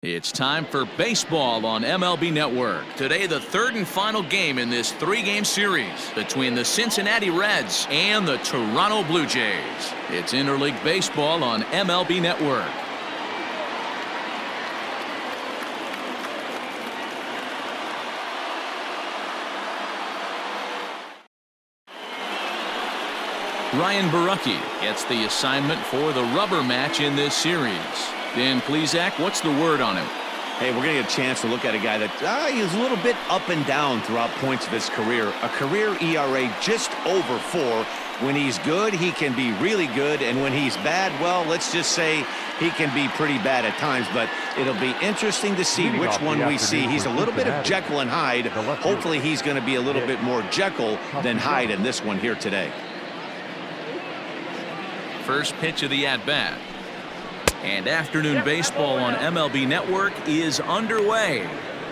It's time for baseball on MLB Network. Today, the third and final game in this three-game series between the Cincinnati Reds and the Toronto Blue Jays. It's interleague baseball on MLB Network. Ryan Borucki gets the assignment for the rubber match in this series. Dan Plesac, what's the word on him? Hey, we're going to get a chance to look at a guy that he's a little bit up and down throughout points of his career. A career ERA just over 4. When he's good, he can be really good. And when he's bad, well, let's just say he can be pretty bad at times. But it'll be interesting to see which one we see. He's a little bit of Jekyll and Hyde. Hopefully he's going to be a little bit more Jekyll than Hyde in this one here today. First pitch of the at-bat. And afternoon baseball on MLB Network is underway.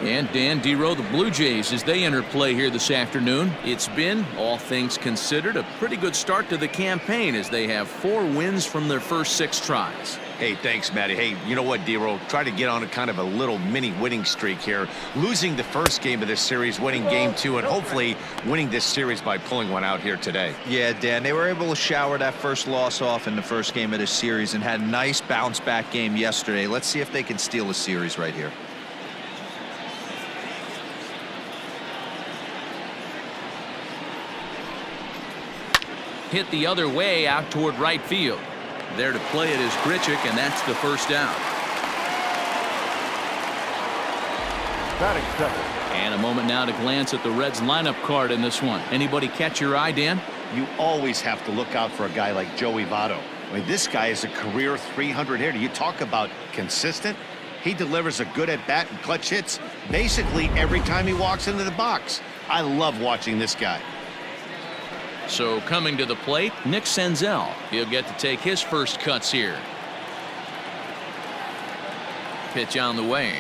And Dan Dero, the Blue Jays, as they enter play here this afternoon. It's been, all things considered, a pretty good start to the campaign as they have 4 wins from their first 6 tries. Hey, thanks, Matty. Hey, you know what, Dero? Try to get on a kind of a little mini winning streak here. Losing the first game of this series, winning game 2, and hopefully winning this series by pulling one out here today. Yeah, Dan, they were able to shower that first loss off in the first game of this series and had a nice bounce back game yesterday. Let's see if they can steal a series right here. Hit the other way out toward right field. There to play it is Grichuk, and that's the first out. And a moment now to glance at the Reds lineup card in this one. Anybody catch your eye, Dan? You always have to look out for a guy like Joey Votto. I mean, this guy is a career 300 hitter. You talk about consistent. He delivers a good at-bat and clutch hits basically every time he walks into the box. I love watching this guy. So coming to the plate, Nick Senzel. He'll get to take his first cuts here. Pitch on the way.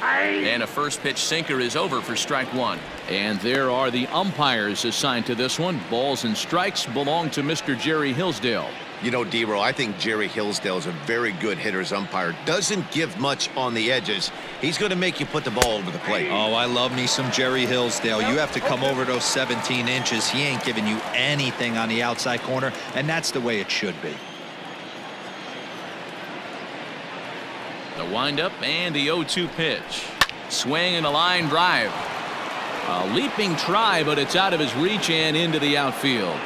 And a first pitch sinker is over for strike 1. And there are the umpires assigned to this one. Balls and strikes belong to Mr. Jerry Hillsdale. You know, Dero, I think Jerry Hillsdale is a very good hitter's umpire. Doesn't give much on the edges. He's going to make you put the ball over the plate. Oh, I love me some Jerry Hillsdale. You have to come over those 17 inches. He ain't giving you anything on the outside corner, and that's the way it should be. The windup and the 0-2 pitch. Swing and a line drive. A leaping try, but it's out of his reach and into the outfield.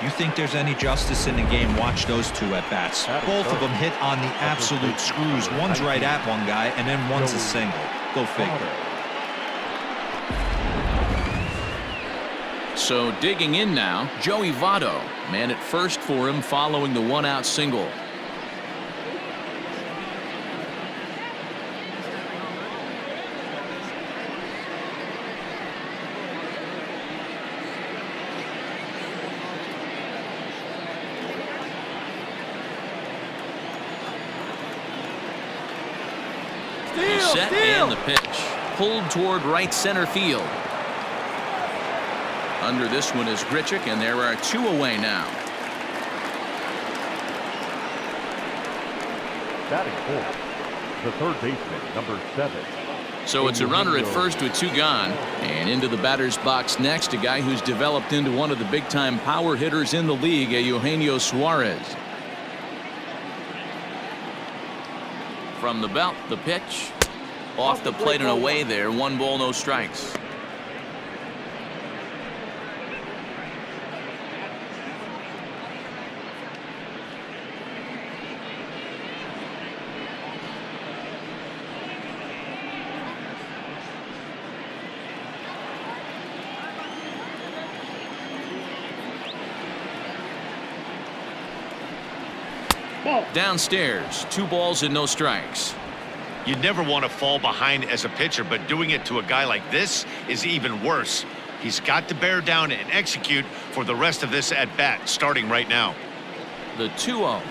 You think there's any justice in the game? Watch those 2 at bats. Both of them hit on the absolute screws. One's right at one guy, and then one's a single. Go figure. So digging in now, Joey Votto. Man at first for him following the 1-out single. Set and the pitch. Pulled toward right center field. Under this one is Grichuk, and there are 2 away now. Batting fourth, the third baseman, number 7. So it's a runner at first with 2 gone. And into the batter's box next, a guy who's developed into one of the big-time power hitters in the league, Eugenio Suarez. From the belt, the pitch. Off the plate and away there. 1 ball, no strikes. Downstairs, 2 balls and no strikes. You never want to fall behind as a pitcher, but doing it to a guy like this is even worse. He's got to bear down and execute for the rest of this at-bat, starting right now. The 2-0.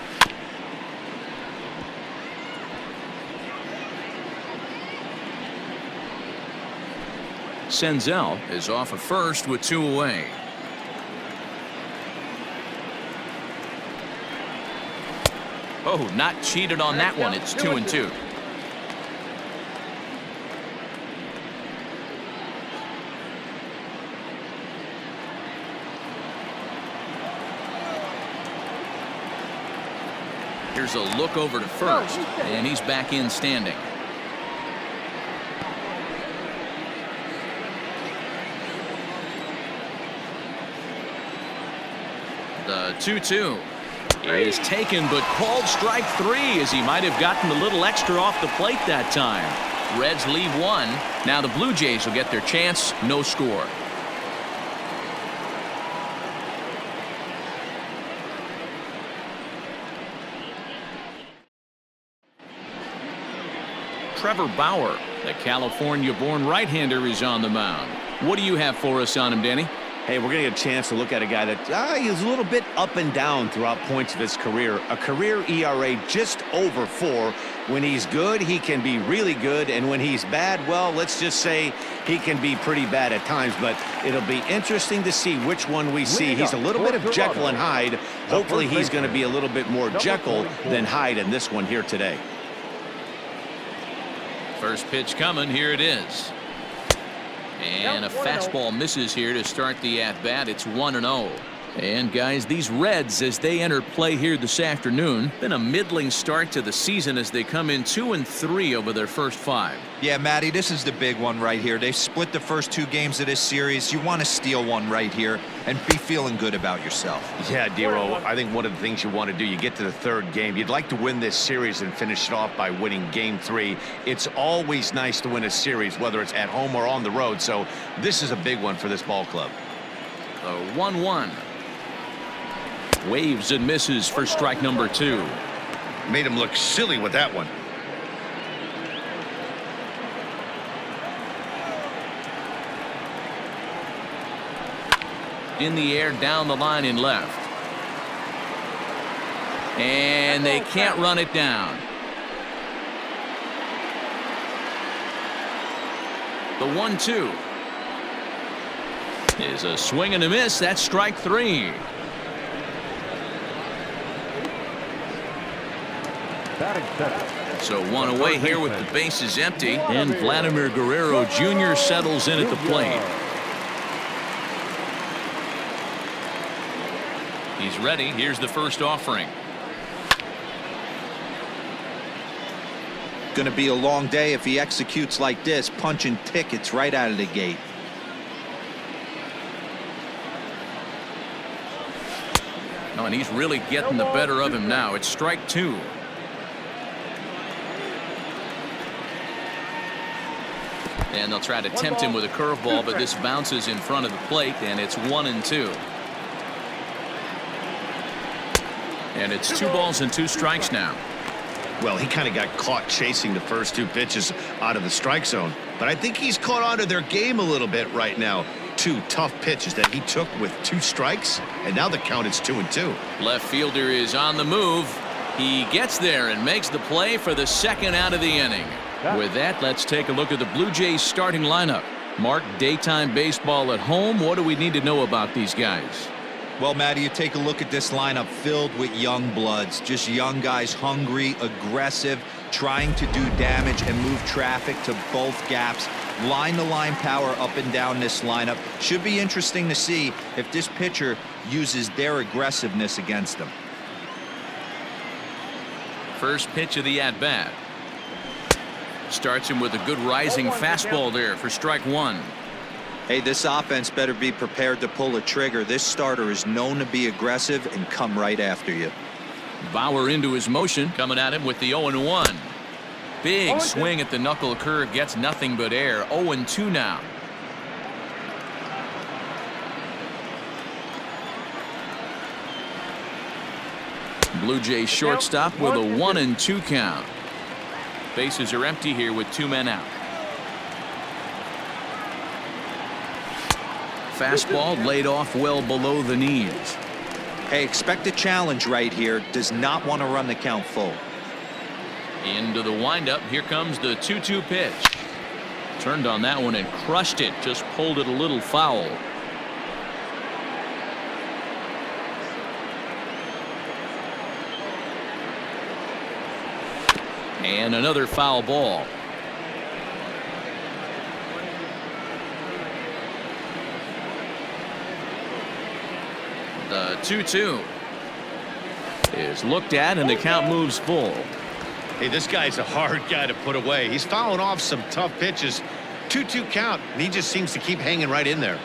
Senzel is off of first with 2 away. Oh, not cheated on that one. It's 2-2. Here's a look over to first, and he's back in standing. The 2-2 is taken, but called strike three, as he might have gotten a little extra off the plate that time. Reds leave one. Now the Blue Jays will get their chance. No score. Trevor Bauer, the California-born right-hander, is on the mound. What do you have for us on him, Danny? Hey, we're going to get a chance to look at a guy that he's a little bit up and down throughout points of his career. A career ERA just over 4. When he's good, he can be really good. And when he's bad, well, let's just say he can be pretty bad at times. But it'll be interesting to see which one we see. He's a little bit of Jekyll and Hyde. Hopefully he's going to be a little bit more Jekyll than Hyde in this one here today. First pitch coming. Here it is. And a fastball misses here to start the at-bat. It's 1-0. And guys, these Reds, as they enter play here this afternoon, been a middling start to the season as they come in 2-3 over their first 5. Yeah, Matty, this is the big one right here. They've split the first 2 games of this series. You want to steal one right here and be feeling good about yourself. Yeah, Dero, I think one of the things you want to do, you get to the 3rd game, you'd like to win this series and finish it off by winning game 3. It's always nice to win a series, whether it's at home or on the road. So this is a big one for this ball club. 1-1. Waves and misses for strike number 2. Made him look silly with that one. In the air, down the line in left. And they can't run it down. The 1-2 is a swing and a miss. That's strike 3. So one away here with the bases empty, and Vladimir Guerrero Jr. settles in at the plate. He's ready. Here's the first offering. Going to be a long day if he executes like this, punching tickets right out of the gate. Oh, and he's really getting the better of him now. It's strike 2. And they'll try to tempt him with a curveball, but this bounces in front of the plate, and it's 1-2. And it's 2 balls and 2 strikes now. Well, he kind of got caught chasing the first 2 pitches out of the strike zone. But I think he's caught on to their game a little bit right now. 2 tough pitches that he took with 2 strikes, and now the count is 2-2. Left fielder is on the move. He gets there and makes the play for the 2nd out of the inning. With that, let's take a look at the Blue Jays starting lineup. Mark, daytime baseball at home. What do we need to know about these guys? Well, Matty, you take a look at this lineup filled with young bloods, just young guys, hungry, aggressive, trying to do damage and move traffic to both gaps. Line-to-line power up and down this lineup. Should be interesting to see if this pitcher uses their aggressiveness against them. First pitch of the at-bat. Starts him with a good rising fastball there for strike 1. Hey, this offense better be prepared to pull a trigger. This starter is known to be aggressive and come right after you. Bauer into his motion, coming at him with the 0-1. Big swing at the knuckle curve, gets nothing but air. 0-2 now. Blue Jays shortstop with a 1-2 count. Bases are empty here with 2 men out. Fastball laid off well below the knees. Hey, expect a challenge right here. Does not want to run the count full. Into the windup. Here comes the 2-2 pitch. Turned on that one and crushed it. Just pulled it a little foul. And another foul ball. The 2-2 is looked at, and the count moves full. Hey, this guy's a hard guy to put away. He's fouling off some tough pitches. 2-2 count, and he just seems to keep hanging right in there.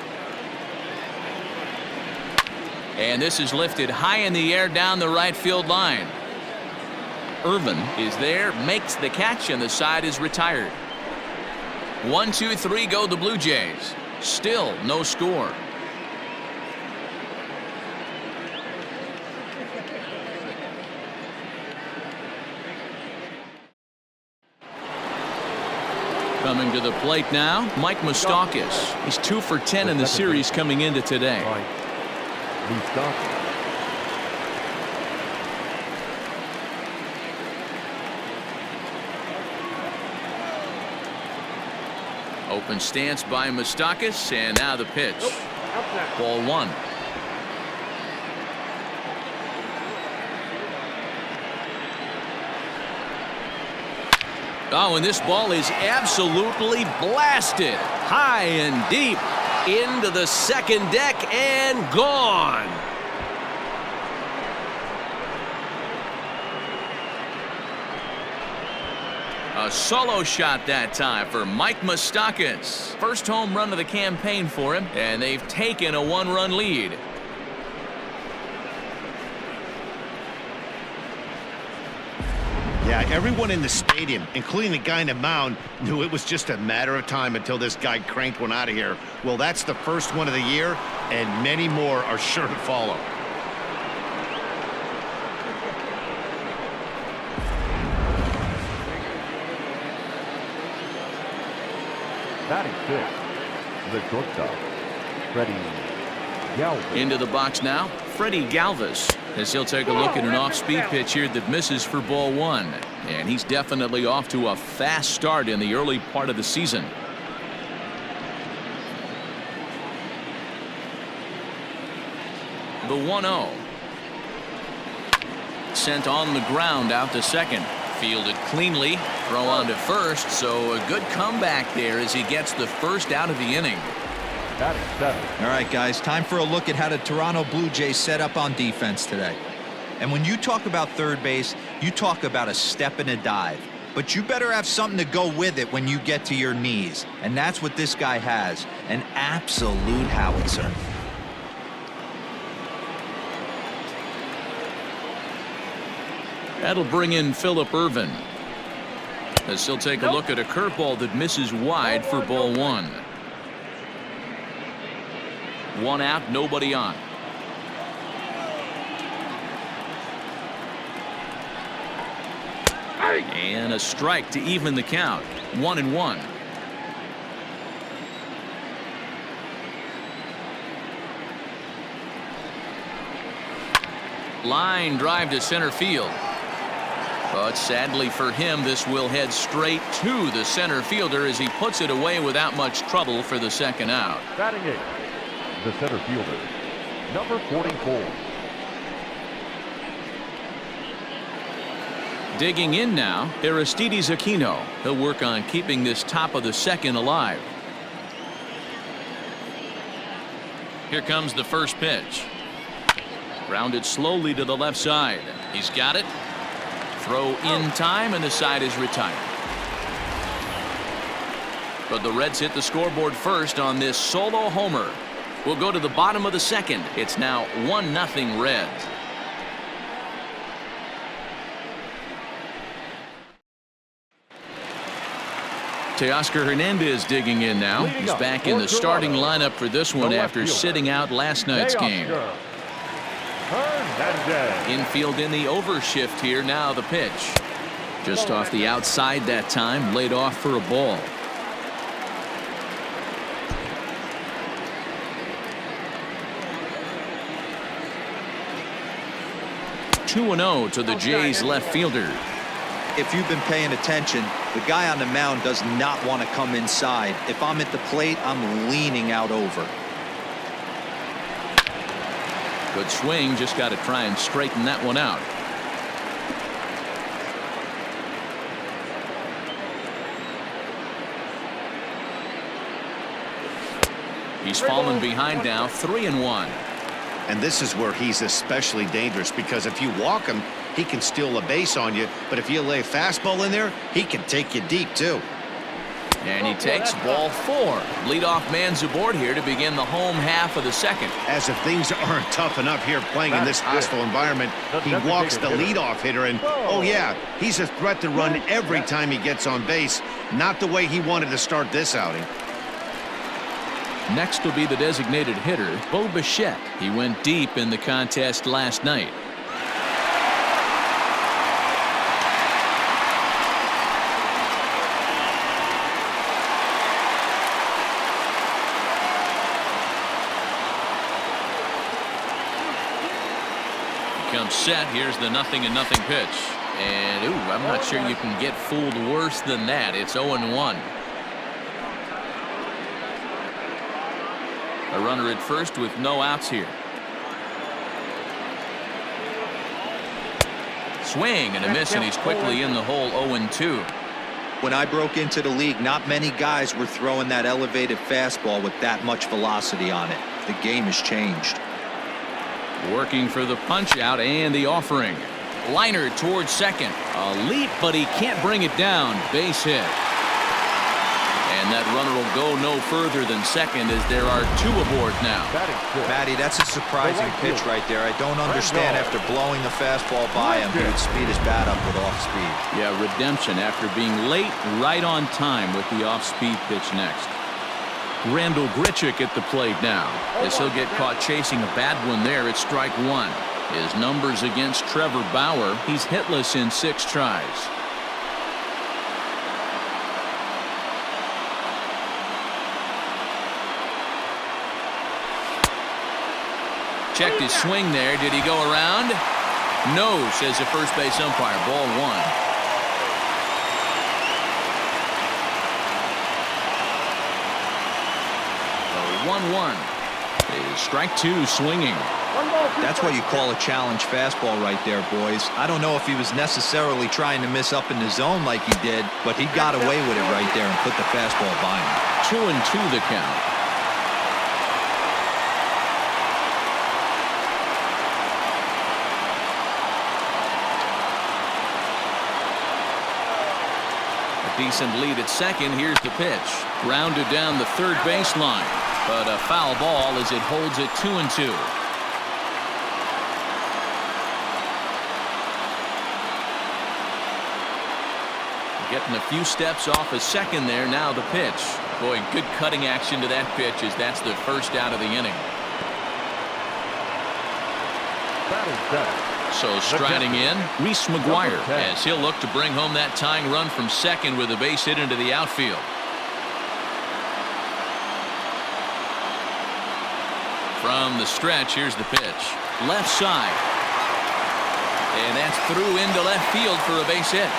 And this is lifted high in the air down the right field line. Irvin is there, makes the catch, and the side is retired. 1-2-3 go the Blue Jays. Still no score. Coming to the plate now, Mike Moustakas. He's 2 for 10 in the series coming into today. Open stance by Moustakas, and now the pitch. Ball 1. Oh, and this ball is absolutely blasted high and deep into the second deck and gone. A solo shot that time for Mike Moustakas. First home run of the campaign for him, and they've taken a 1-run lead. Yeah, everyone in the stadium, including the guy in the mound, knew it was just a matter of time until this guy cranked one out of here. Well, that's the first one of the year, and many more are sure to follow. Batting fifth, the shortstop, Freddie Galvis. Into the box now, Freddie Galvis, as he'll take a look at an off-speed pitch here that misses for ball 1. And he's definitely off to a fast start in the early part of the season. The 1-0. Sent on the ground out to second. Fielded cleanly. Throw on to first, so a good comeback there as he gets the first out of the inning. Batting seventh. All right, guys, time for a look at how the Toronto Blue Jays set up on defense today. And when you talk about third base, you talk about a step and a dive. But you better have something to go with it when you get to your knees. And that's what this guy has, an absolute howitzer. That'll bring in Phillip Ervin, as he'll take a look at a curveball that misses wide for ball 1. 1 out, nobody on. And a strike to even the count. 1-1. Line drive to center field. But sadly for him, this will head straight to the center fielder as he puts it away without much trouble for the second out. Batting eighth, the center fielder, number 44. Digging in now, Aristides Aquino. He'll work on keeping this top of the second alive. Here comes the first pitch. Grounded slowly to the left side. He's got it. Throw in time, and the side is retired. But the Reds hit the scoreboard first on this solo homer. We'll go to the bottom of the second. It's now 1-0 Reds. Teoscar Hernandez digging in now. He's back in the starting lineup for this one after sitting out last night's game. Infield in the overshift here. Now the pitch. Just off the outside that time. Laid off for a ball. (2-0) to the Jays left fielder. If you've been paying attention, the guy on the mound does not want to come inside. If I'm at the plate, I'm leaning out over. Good swing, just got to try and straighten that one out. He's fallen behind now, 3-1. And this is where he's especially dangerous, because if you walk him, he can steal a base on you. But if you lay a fastball in there, he can take you deep, too. And he takes ball 4. Leadoff man's aboard here to begin the home half of the second. As if things aren't tough enough here playing in this hostile environment, he walks the leadoff hitter, and oh yeah, he's a threat to run every time he gets on base. Not the way he wanted to start this outing. Next will be the designated hitter, Borucki. He went deep in the contest last night. Comes set. Here's the 0-0 pitch. And, ooh, I'm not sure you can get fooled worse than that. It's 0-1. A runner at first with no outs here. Swing and a miss, and he's quickly in the hole. 0-2. When I broke into the league, not many guys were throwing that elevated fastball with that much velocity on it. The game has changed. Working for the punch out and the offering. Liner towards second. A leap, but he can't bring it down. Base hit. And that runner will go no further than second, as there are 2 aboard now. Matty, that's a surprising pitch right there. I don't understand, after blowing the fastball by him, he would speed his bat up with off speed. Yeah, redemption after being late, right on time with the off-speed pitch next. Randall Grichuk at the plate now, as he'll get caught chasing a bad one there at strike 1. His numbers against Trevor Bauer, he's hitless in 6 tries. Checked his swing there. Did he go around? No, says the first base umpire. Ball 1. 1-1. Is strike 2 swinging. That's what you call a challenge fastball right there, boys. I don't know if he was necessarily trying to miss up in the zone like he did, but he got away with it right there and put the fastball by him. 2-2 the count. A decent lead at second. Here's the pitch. Grounded down the third baseline. But a foul ball as it holds it 2-2. Getting a few steps off a second there. Now the pitch. Boy, good cutting action to that pitch, as that's the first out of the inning. So striding in, Reese McGuire, as he'll look to bring home that tying run from second with a base hit into the outfield. From the stretch, here's the pitch. Left side. And that's through into left field for a base hit.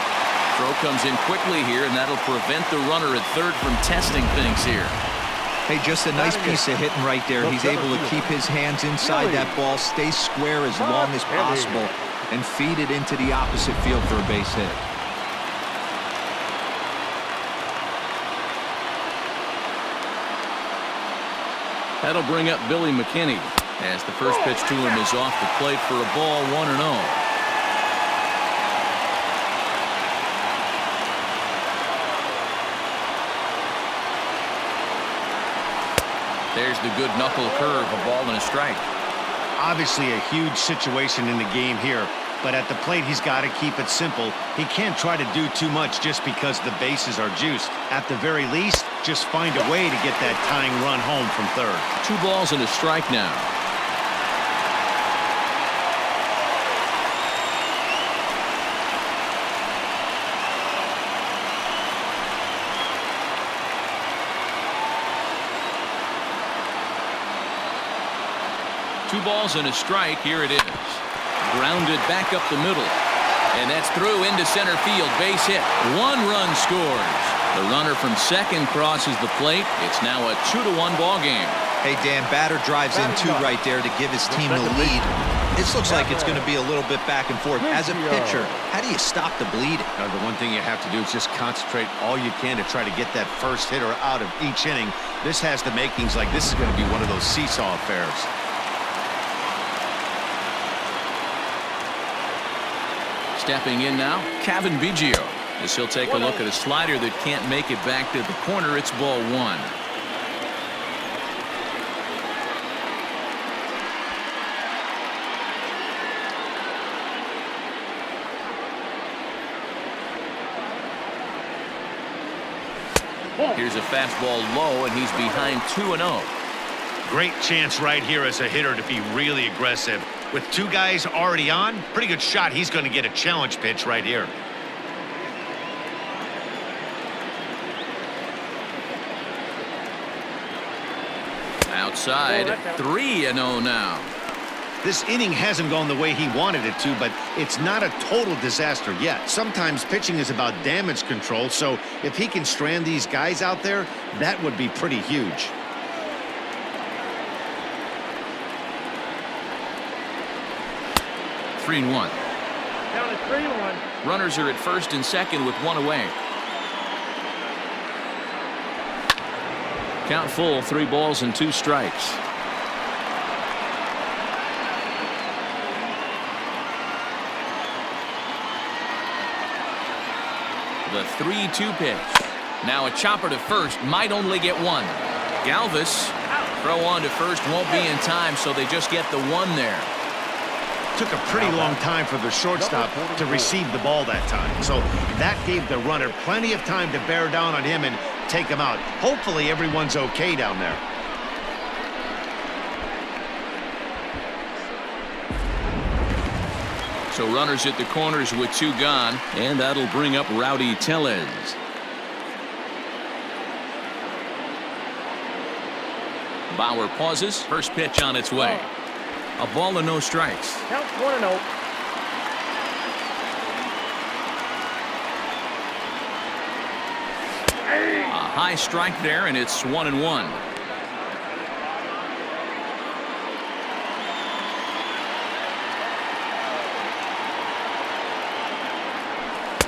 Throw comes in quickly here, and that'll prevent the runner at third from testing things here. Hey, just a nice piece of hitting right there. He's able to keep his hands inside that ball, stay square as long as possible, and feed it into the opposite field for a base hit. That'll bring up Billy McKinney, as the first pitch to him is off the plate for a ball. 1-0. There's the good knuckle curve, a ball and a strike. Obviously a huge situation in the game here, but at the plate he's got to keep it simple. He can't try to do too much just because the bases are juiced. At the very least, just find a way to get that tying run home from third. 2 balls and a strike now. Two balls and a strike. Here it is. Grounded back up the middle. And that's through into center field. Base hit. 1 run scores. The runner from second crosses the plate. It's now a 2-1 ball game. Hey, Dan, batter drives in 2 right there to give his team the lead. This looks like it's going to be a little bit back and forth. As a pitcher, how do you stop the bleeding? The one thing you have to do is just concentrate all you can to try to get that first hitter out of each inning. This has the makings like this is going to be one of those seesaw affairs. Stepping in now, Kevin Biggio. As he'll take a look at a slider that can't make it back to the corner. It's ball one. Here's a fastball low, and he's behind 2-0. Great chance right here as a hitter to be really aggressive. With two guys already on, pretty good shot. He's going to get a challenge pitch right here. Outside, 3-0 now. This inning hasn't gone the way he wanted it to, but it's not a total disaster yet. Sometimes pitching is about damage control, so if he can strand these guys out there, that would be pretty huge. Three and one. Down to 3-1. Runners are at first and second with one away. Count full, 3 balls and 2 strikes. The 3-2 pitch. Now a chopper to first, might only get one. Galvis, throw on to first, won't be in time, so they just get the one there. Took a pretty long time for the shortstop to receive the ball that time, so that gave the runner plenty of time to bear down on him and take him out. Hopefully everyone's okay down there. So runners at the corners with 2 gone, and that'll bring up Rowdy Tellez. Bauer pauses. First pitch on its way. A ball and no strikes. Count 1-0. A high strike there, and it's 1-1.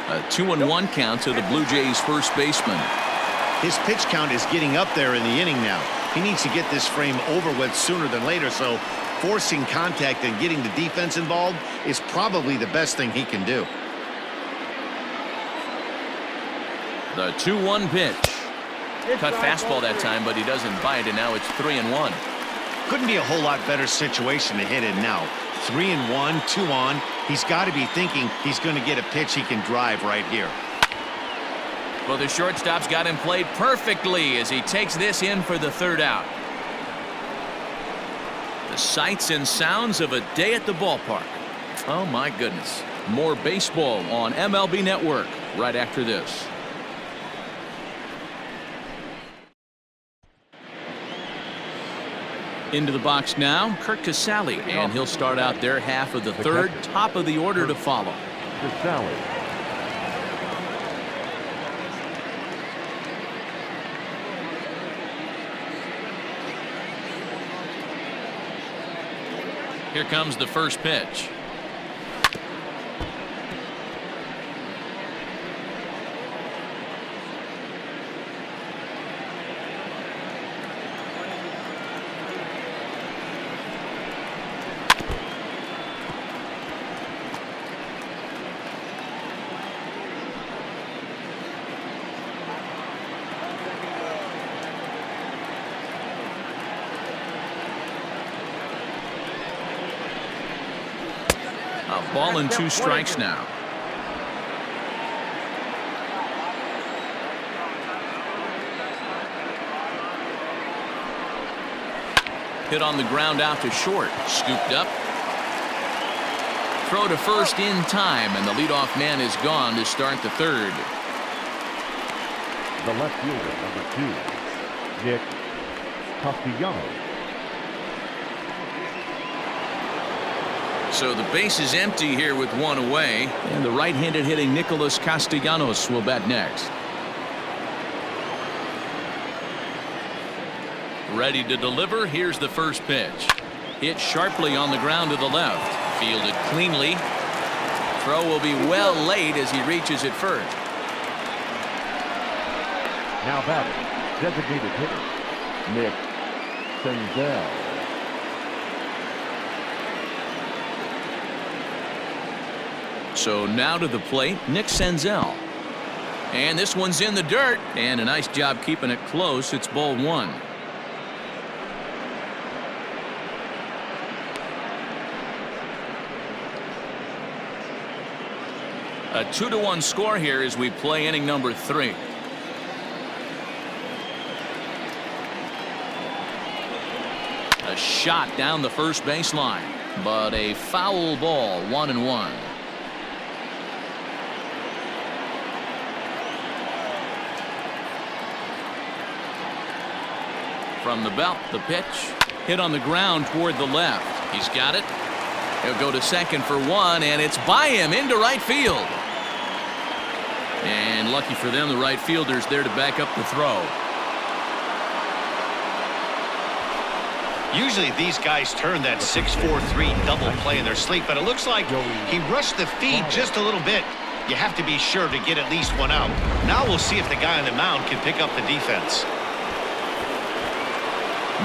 A 2-1 count to the Blue Jays first baseman. His pitch count is getting up there in the inning now. He needs to get this frame over with sooner than later, so forcing contact and getting the defense involved is probably the best thing he can do. The 2-1 pitch. Cut fastball that time, but he doesn't bite, and now it's 3-1. Couldn't be a whole lot better situation to hit in now. 3-1, 2 on. He's got to be thinking he's going to get a pitch he can drive right here. Well, the shortstop's got him played perfectly as he takes this in for the 3rd out. The sights and sounds of a day at the ballpark. Oh, my goodness. More baseball on MLB Network right after this. Into the box now, Kurt Casale, and he'll start out their half of the 3rd, top of the order to follow. Casale. Here comes the first pitch. A ball and 2 strikes now. Hit on the ground out to short. Scooped up. Throw to first in time, and the leadoff man is gone to start the 3rd. The left fielder, number 2, Nick Castellanos. So the base is empty here with 1 away, and the right-handed hitting Nicholas Castellanos will bat next. Ready to deliver. Here's the first pitch. Hit sharply on the ground to the left. Fielded cleanly. Throw will be well late as he reaches it first. Now batting, designated hitter, Nick Senzel. So now to the plate, Nick Senzel. And this one's in the dirt. And a nice job keeping it close. It's ball one. A 2-1 score here as we play inning number 3. A shot down the first baseline, but a foul ball, 1-1. From the belt, the pitch hit on the ground toward the left. He's got it. He'll go to second for one, and it's by him into right field. And lucky for them, the right fielder's there to back up the throw. Usually these guys turn that 6-4-3 double play in their sleep, but it looks like he rushed the feed just a little bit. You have to be sure to get at least one out. Now we'll see if the guy on the mound can pick up the defense.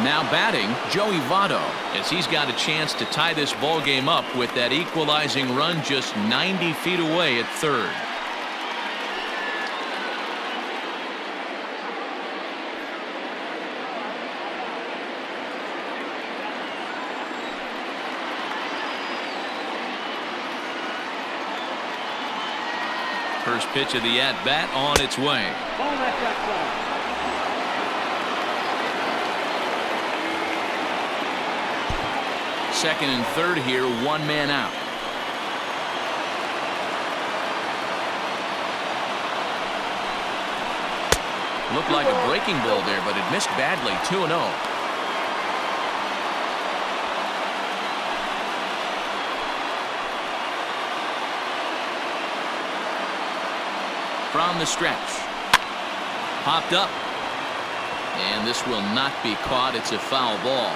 Now batting, Joey Votto, as he's got a chance to tie this ball game up with that equalizing run just 90 feet away at third. First pitch of the at-bat on its way. Second and third here, one man out. Looked like a breaking ball there, but it missed badly. 2-0. From the stretch. Popped up. And this will not be caught. It's a foul ball.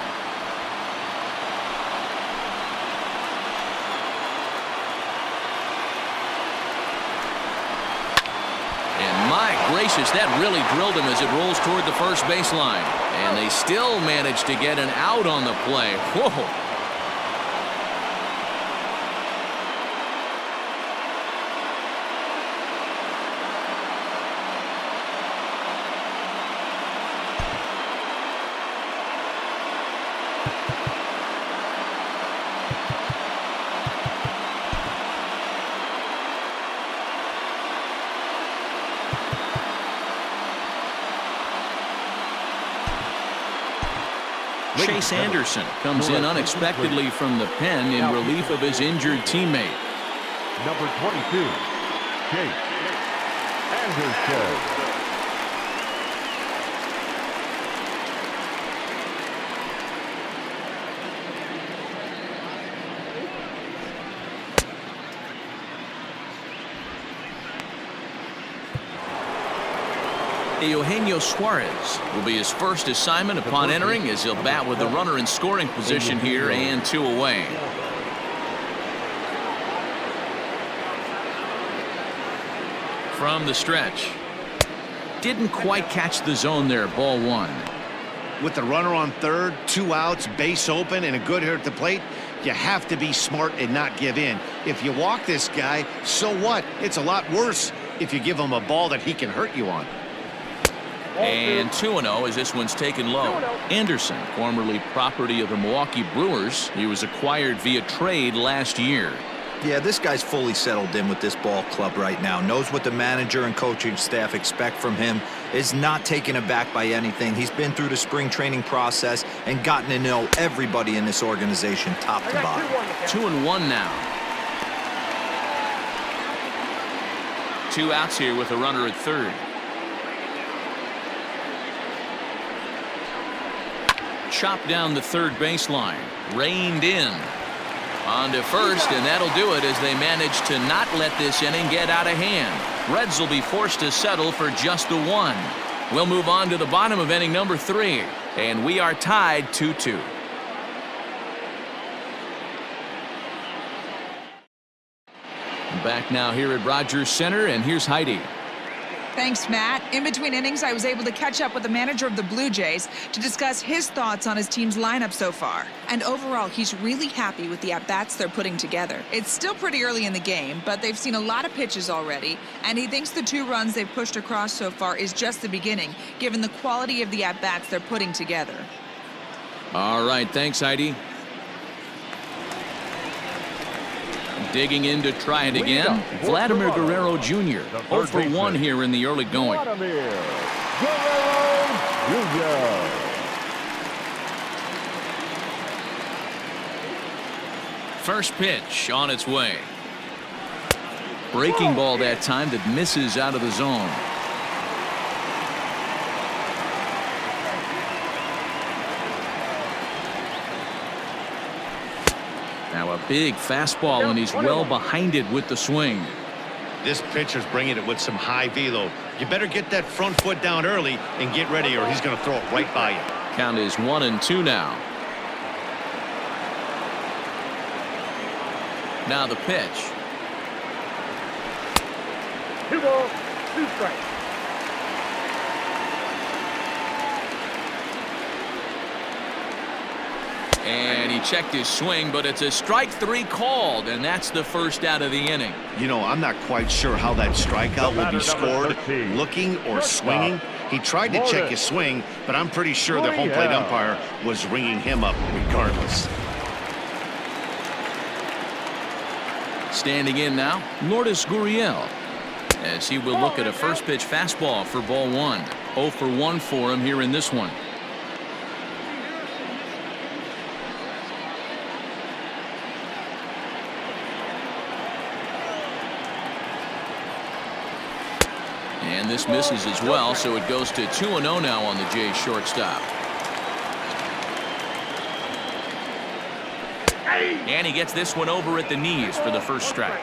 And my gracious, that really drilled him as it rolls toward the first baseline. And they still managed to get an out on the play. Whoa. Chase Anderson comes in unexpectedly from the pen in relief of his injured teammate. Number 22, Chase Anderson. Eugenio Suarez will be his first assignment upon entering, as he'll bat with the runner in scoring position here and 2 away. From the stretch. Didn't quite catch the zone there. Ball one. With the runner on third, 2 outs, base open, and a good hitter at the plate, you have to be smart and not give in. If you walk this guy, so what? It's a lot worse if you give him a ball that he can hurt you on. And 2-0 as this one's taken low. Anderson, formerly property of the Milwaukee Brewers. He was acquired via trade last year. Yeah, this guy's fully settled in with this ball club right now. Knows what the manager and coaching staff expect from him. Is not taken aback by anything. He's been through the spring training process and gotten to know everybody in this organization top to bottom. 2-1 now. 2 outs here with a runner at third. Chopped down the third baseline. Reined in. On to first, and that'll do it as they manage to not let this inning get out of hand. Reds will be forced to settle for just the 1. We'll move on to the bottom of inning number 3, and we are tied 2-2. Back now here at Rogers Center, and here's Heidi. Thanks, Matt. In between innings, I was able to catch up with the manager of the Blue Jays to discuss his thoughts on his team's lineup so far. And overall, he's really happy with the at-bats they're putting together. It's still pretty early in the game, but they've seen a lot of pitches already, and he thinks the 2 runs they've pushed across so far is just the beginning, given the quality of the at-bats they're putting together. All right, thanks, Heidi. Digging in to try it again, Vladimir Guerrero Jr. 0 for 1 here in the early going. Vladimir Guerrero Jr. First pitch on its way. Breaking ball that time that misses out of the zone. Now a big fastball, and he's well behind it with the swing. This pitcher's bringing it with some high velo. You better get that front foot down early and get ready, or he's going to throw it right by you. Count is 1-2 now. Now the pitch. 2 balls, 2 strikes. And he checked his swing, but it's a strike 3 called, and that's the first out of the inning. You know, I'm not quite sure how that strikeout will be scored, looking or swinging. He tried to check his swing, but I'm pretty sure the home plate umpire was ringing him up regardless. Standing in now, Lourdes Gurriel, as he will look at a first pitch fastball for ball 1. 0 for 1 for him here in this one. And this misses as well, so it goes to 2-0 now on the Jays shortstop. And he gets this one over at the knees for the first strike.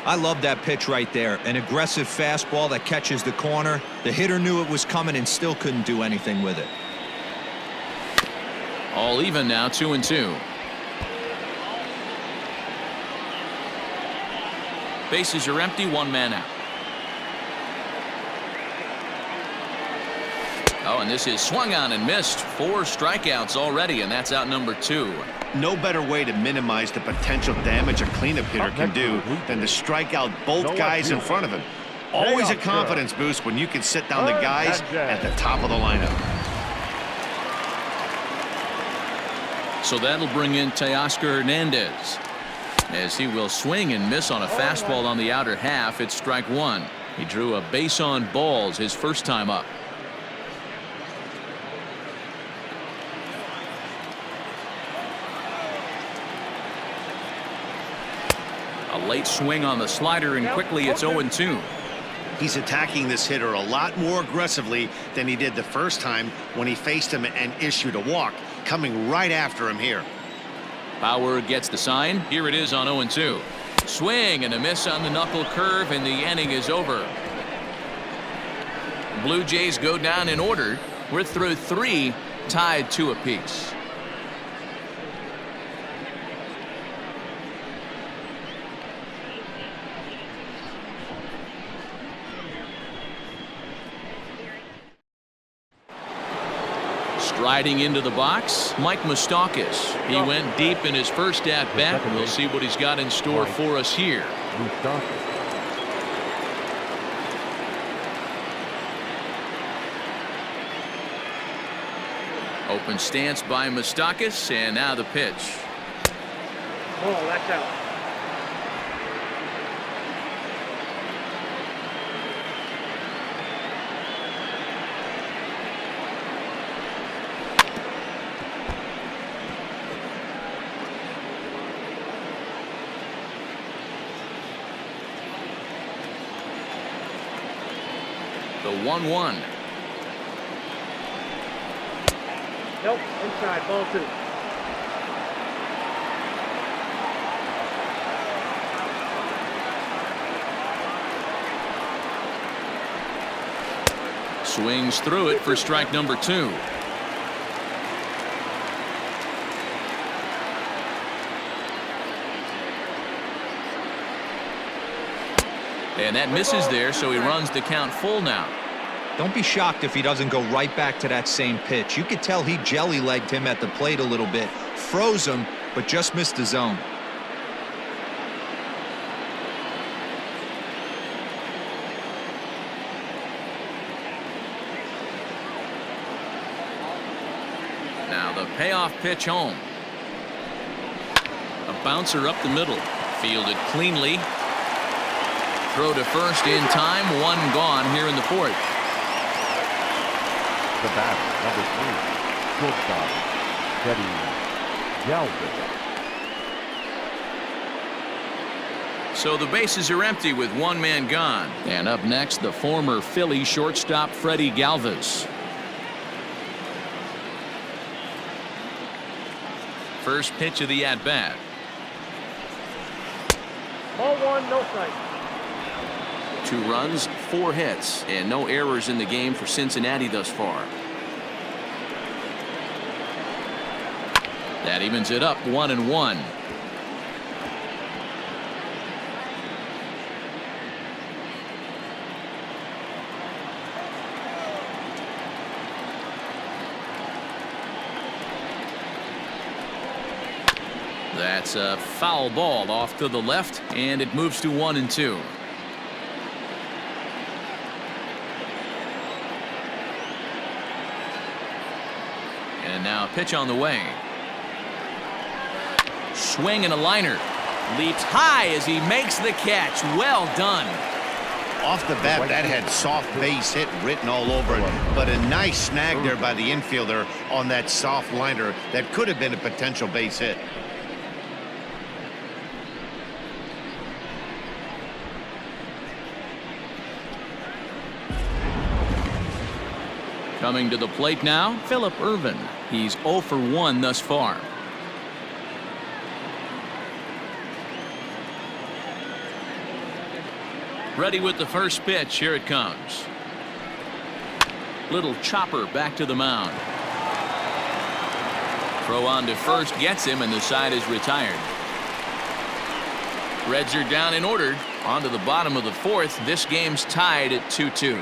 I love that pitch right there. An aggressive fastball that catches the corner. The hitter knew it was coming and still couldn't do anything with it. All even now, 2-2. Bases are empty, 1 man out. Oh, and this is swung on and missed. 4 strikeouts already, and that's out number 2. No better way to minimize the potential damage a cleanup hitter can do than to strike out both guys in front of him. Always a confidence boost when you can sit down the guys at the top of the lineup. So that'll bring in Teoscar Hernandez, as he will swing and miss on a fastball on the outer half. It's strike 1. He drew a base on balls his first time up. A late swing on the slider, and quickly it's 0-2. He's attacking this hitter a lot more aggressively than he did the first time when he faced him and issued a walk, coming right after him here. Bauer gets the sign. Here it is on 0-2. Swing and a miss on the knuckle curve, and the inning is over. Blue Jays go down in order. We're through 3, tied 2 apiece. Striding into the box, Mike Moustakas. He went deep in his first at-bat. We'll see what he's got in store for us here. Open stance by Moustakas, and now the pitch. Oh, that's out. The 1-1. Nope, inside, ball 2. Swings through it for strike number 2. And that misses there, so he runs the count full now. Don't be shocked if he doesn't go right back to that same pitch. You could tell he jelly-legged him at the plate a little bit, froze him, but just missed the zone. Now the payoff pitch home. A bouncer up the middle. Fielded cleanly. Throw to first in time. One gone here in the fourth. The batter, number 3, shortstop, Giles. So the bases are empty with one man gone. And up next, the former Philly shortstop Freddie Galvis. First pitch of the at-bat. Ball 1, no strike. 2 runs, 4 hits, and no errors in the game for Cincinnati thus far. That evens it up 1-1. That's a foul ball off to the left, and it moves to 1-2. And now pitch on the way. Swing and a liner. Leaps high as he makes the catch. Well done. Off the bat, that had soft base hit written all over it, but a nice snag there by the infielder on that soft liner that could have been a potential base hit. Coming to the plate now, Phillip Ervin. He's 0 for 1 thus far. Ready with the first pitch. Here it comes. Little chopper back to the mound. Throw on to first gets him, and the side is retired. Reds are down and ordered. On to the bottom of the fourth. This game's tied at 2-2.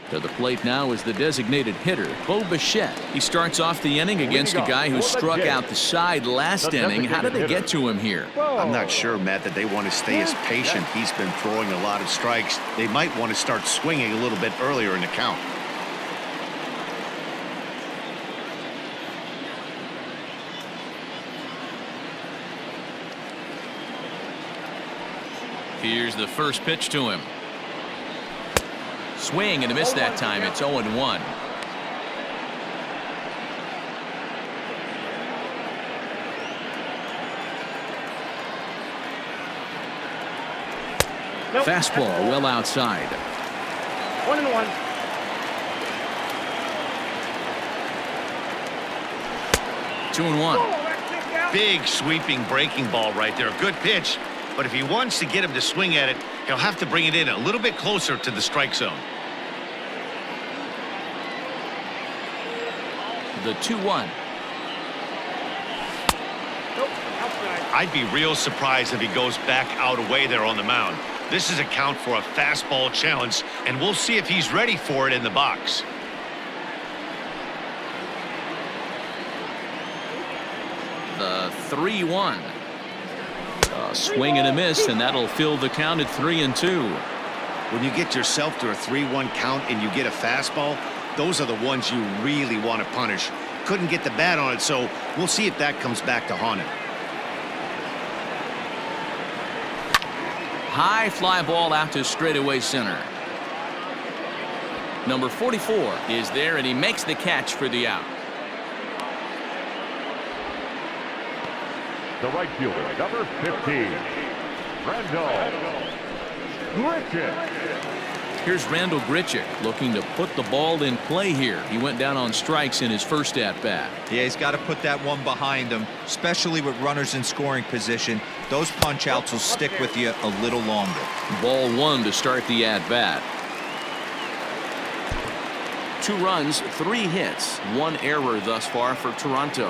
To the plate now is the designated hitter, Bo Bichette. He starts off the inning against a guy who struck out the side last inning. How did they get to him here? I'm not sure, Matt, that they want to stay as patient. He's been throwing a lot of strikes. They might want to start swinging a little bit earlier in the count. Here's the first pitch to him. Swing and a miss that time. It's 0-1. Nope. Fastball well outside. 1-1. Two and one. Big sweeping breaking ball right there. Good pitch. But if he wants to get him to swing at it, he'll have to bring it in a little bit closer to the strike zone. The 2-1. Nope, outside. I'd be real surprised if he goes back out away there on the mound. This is a count for a fastball challenge, and we'll see if he's ready for it in the box. The 3-1. A swing and a miss, and that'll fill the count at 3-2. When you get yourself to a 3-1 count and you get a fastball, those are the ones you really want to punish. Couldn't get the bat on it, so we'll see if that comes back to haunt him. High fly ball out to straightaway center. Number 44 is there, and he makes the catch for the out. The right fielder, number 15, Randall Grichuk. Here's Randall Grichuk looking to put the ball in play here. He went down on strikes in his first at-bat. Yeah, he's got to put that one behind him, especially with runners in scoring position. Those punch-outs will stick with you a little longer. Ball 1 to start the at-bat. 2 runs, 3 hits, 1 error thus far for Toronto.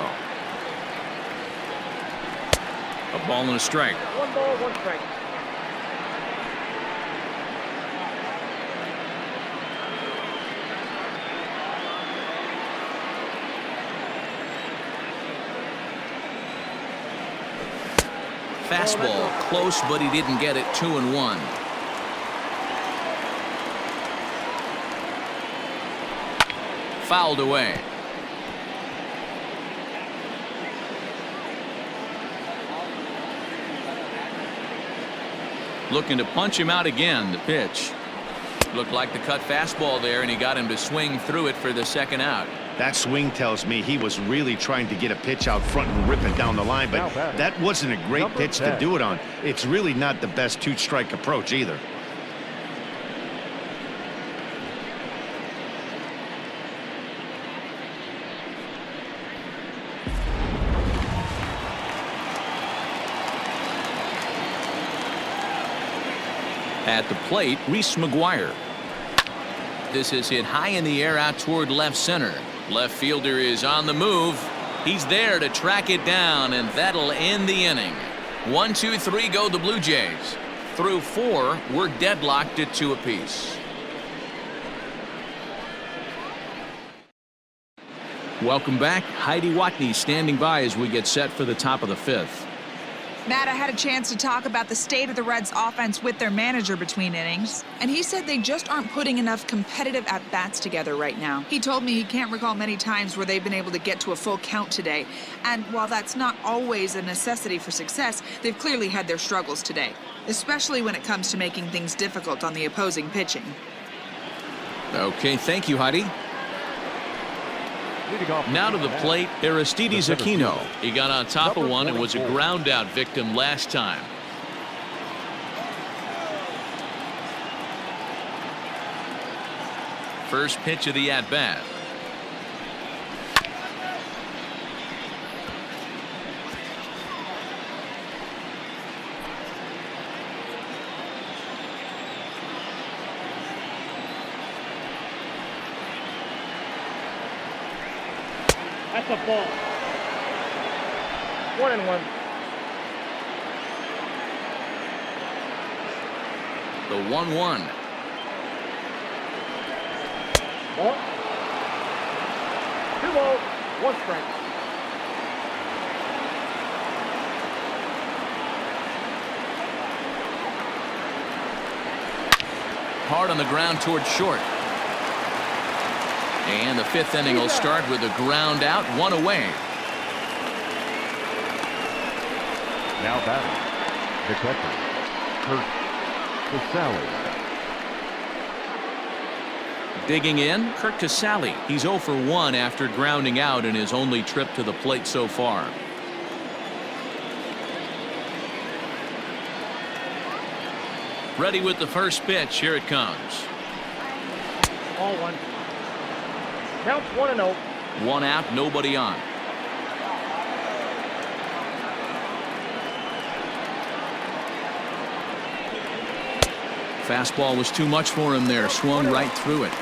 A ball and a strike. 1 ball, 1 strike. Fastball close, but he didn't get it. 2-1. Fouled away. Looking to punch him out again. The pitch looked like the cut fastball there, and he got him to swing through it for the 2nd out. That swing tells me he was really trying to get a pitch out front and rip it down the line, but that wasn't a great pitch to do it on. It's really not the best 2-strike approach either. At the plate, Reese McGuire. This is hit high in the air out toward left center. Left fielder is on the move. He's there to track it down, and that'll end the inning. 1, 2, 3 go the Blue Jays. Through 4, we're deadlocked at 2 apiece. Welcome back. Heidi Watney standing by as we get set for the top of the 5th. Matt, I had a chance to talk about the state of the Reds offense with their manager between innings, and he said they just aren't putting enough competitive at-bats together right now. He told me he can't recall many times where they've been able to get to a full count today, and while that's not always a necessity for success, they've clearly had their struggles today, especially when it comes to making things difficult on the opposing pitching. Okay, thank you, Heidi. Now to the plate, Aristides Aquino. He got on top of one and was a ground out victim last time. First pitch of the at-bat. That's a ball. 1-1. The 1-1. Ball. 2 balls, 1 strike. Hard on the ground towards short. And the 5th inning will start with a ground out, 1 away. Now batting, the catcher, Kurt Casale. Digging in, Kurt Casale. He's 0 for 1 after grounding out in his only trip to the plate so far. Ready with the first pitch. Here it comes. Ball 1. Counts 1-0. 1 out, nobody on. Fastball was too much for him there. Swung right through it.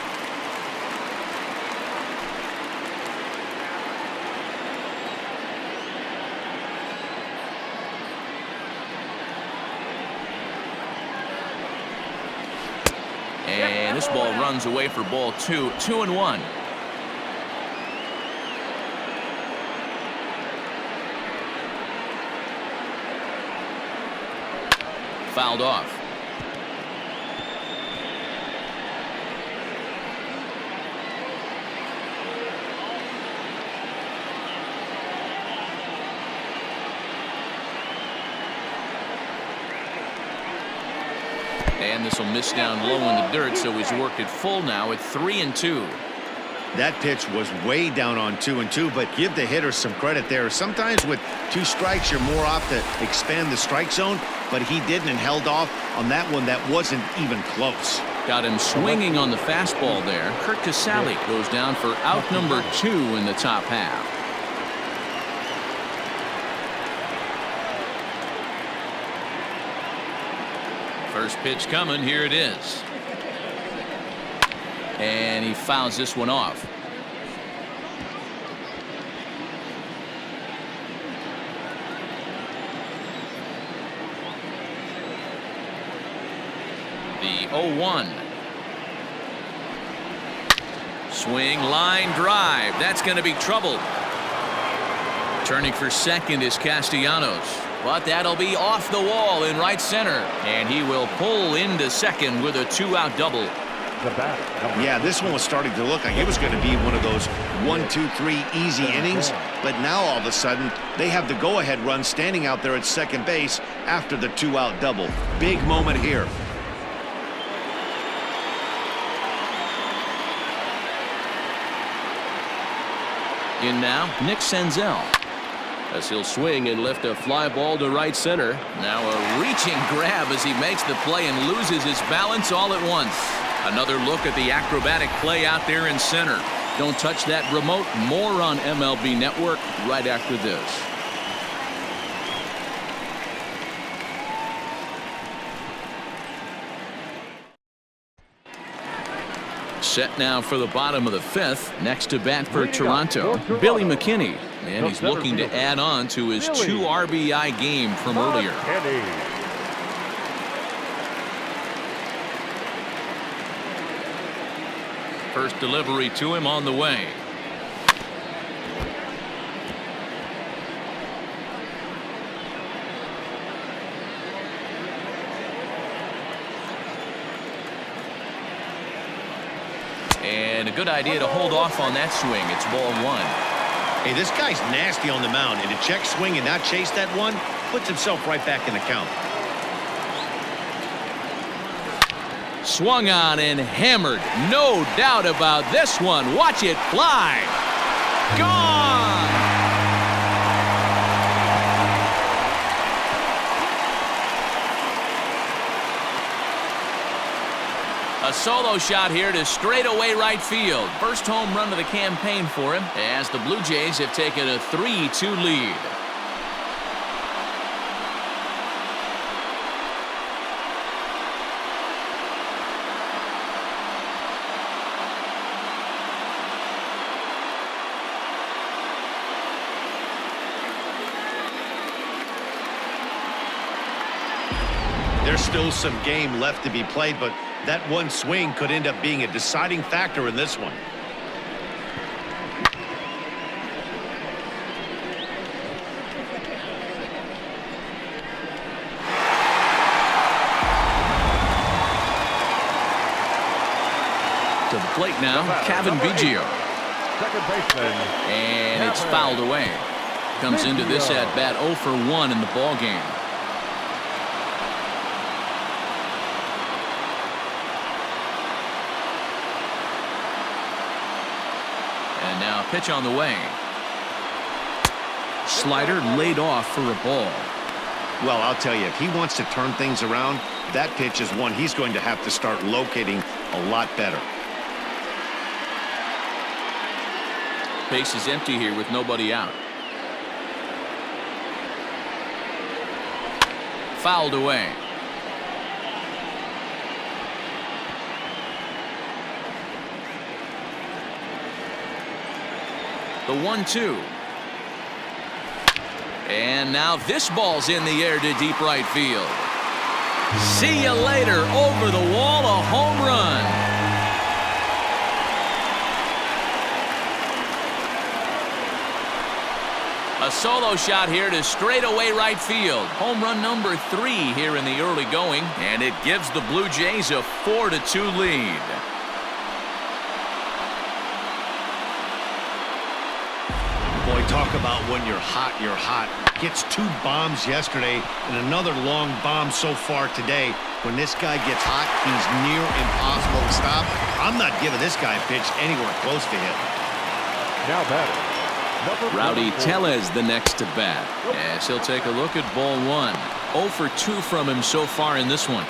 And this ball runs away for ball 2. 2-1. Fouled off. And this will miss down low in the dirt, so he's worked it full now at 3-2. That pitch was way down on 2-2, but give the hitter some credit there. Sometimes with 2 strikes, you're more off to expand the strike zone, but he didn't and held off on that one that wasn't even close. Got him swinging on the fastball there. Kurt Casale goes down for out number 2 in the top half. First pitch coming. Here it is. And he fouls this one off. The 0-1. Swing, line drive. That's going to be trouble. Turning for second is Castellanos. But that'll be off the wall in right center. And he will pull into second with a 2-out double. The batter. Yeah, this one was starting to look like it was going to be one of those 1, 2, 3 easy innings. But now all of a sudden they have the go-ahead run standing out there at second base after the 2-out double. Big moment here. In now, Nick Senzel. As he'll swing and lift a fly ball to right center. Now a reaching grab as he makes the play and loses his balance all at once. Another look at the acrobatic play out there in center. Don't touch that remote. More on MLB Network right after this. Set now for the bottom of the fifth. Next to bat for Toronto, Billy McKinney. And he's looking to add on to his 2 RBI game from earlier. First delivery to him on the way. And a good idea to hold off on that swing. It's ball 1. Hey, this guy's nasty on the mound, and to check swing and not chase that one puts himself right back in the count. Swung on and hammered. No doubt about this one. Watch it fly. Gone. A solo shot here to straightaway right field. First home run of the campaign for him as the Blue Jays have taken a 3-2 lead. There's still some game left to be played, but that one swing could end up being a deciding factor in this one. To the plate now, Kevin Biggio. Second baseman. And it's fouled away. Comes into this at bat 0 for 1 in the ball game. And now pitch on the way. Slider laid off for a ball. Well, I'll tell you, if he wants to turn things around, that pitch is one he's going to have to start locating a lot better. Base is empty here with nobody out. Fouled away. The 1-2. And now this ball's in the air to deep right field. See you later. Over the wall, a home run. A solo shot here to straightaway right field. Home run number 3 here in the early going, and it gives the Blue Jays a 4-2 lead. Boy, talk about when you're hot, you're hot. Gets 2 bombs yesterday and another long bomb so far today. When this guy gets hot, he's near impossible to stop. I'm not giving this guy a pitch anywhere close to him. Now batter. Rowdy Tellez the next to bat as he'll take a look at ball 1. 0 for 2 from him so far in this one.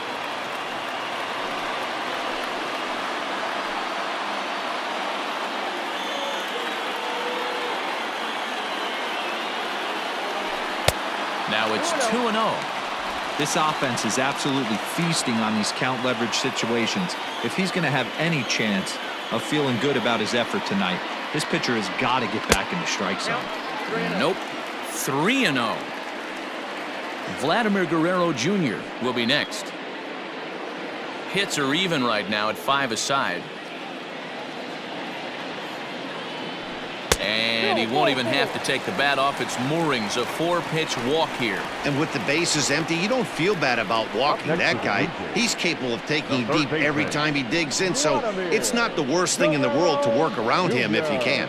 Now it's 2-0. This offense is absolutely feasting on these count leverage situations. If he's going to have any chance, of feeling good about his effort tonight. This pitcher has got to get back in the strike zone. Nope. 3-0. Vladimir Guerrero Jr. will be next. Hits are even right now at 5 aside. And he won't even have to take the bat off its moorings. A 4-pitch walk here. And with the bases empty, you don't feel bad about walking that guy. He's capable of taking deep every time he digs in, so it's not the worst thing in the world to work around him if you can.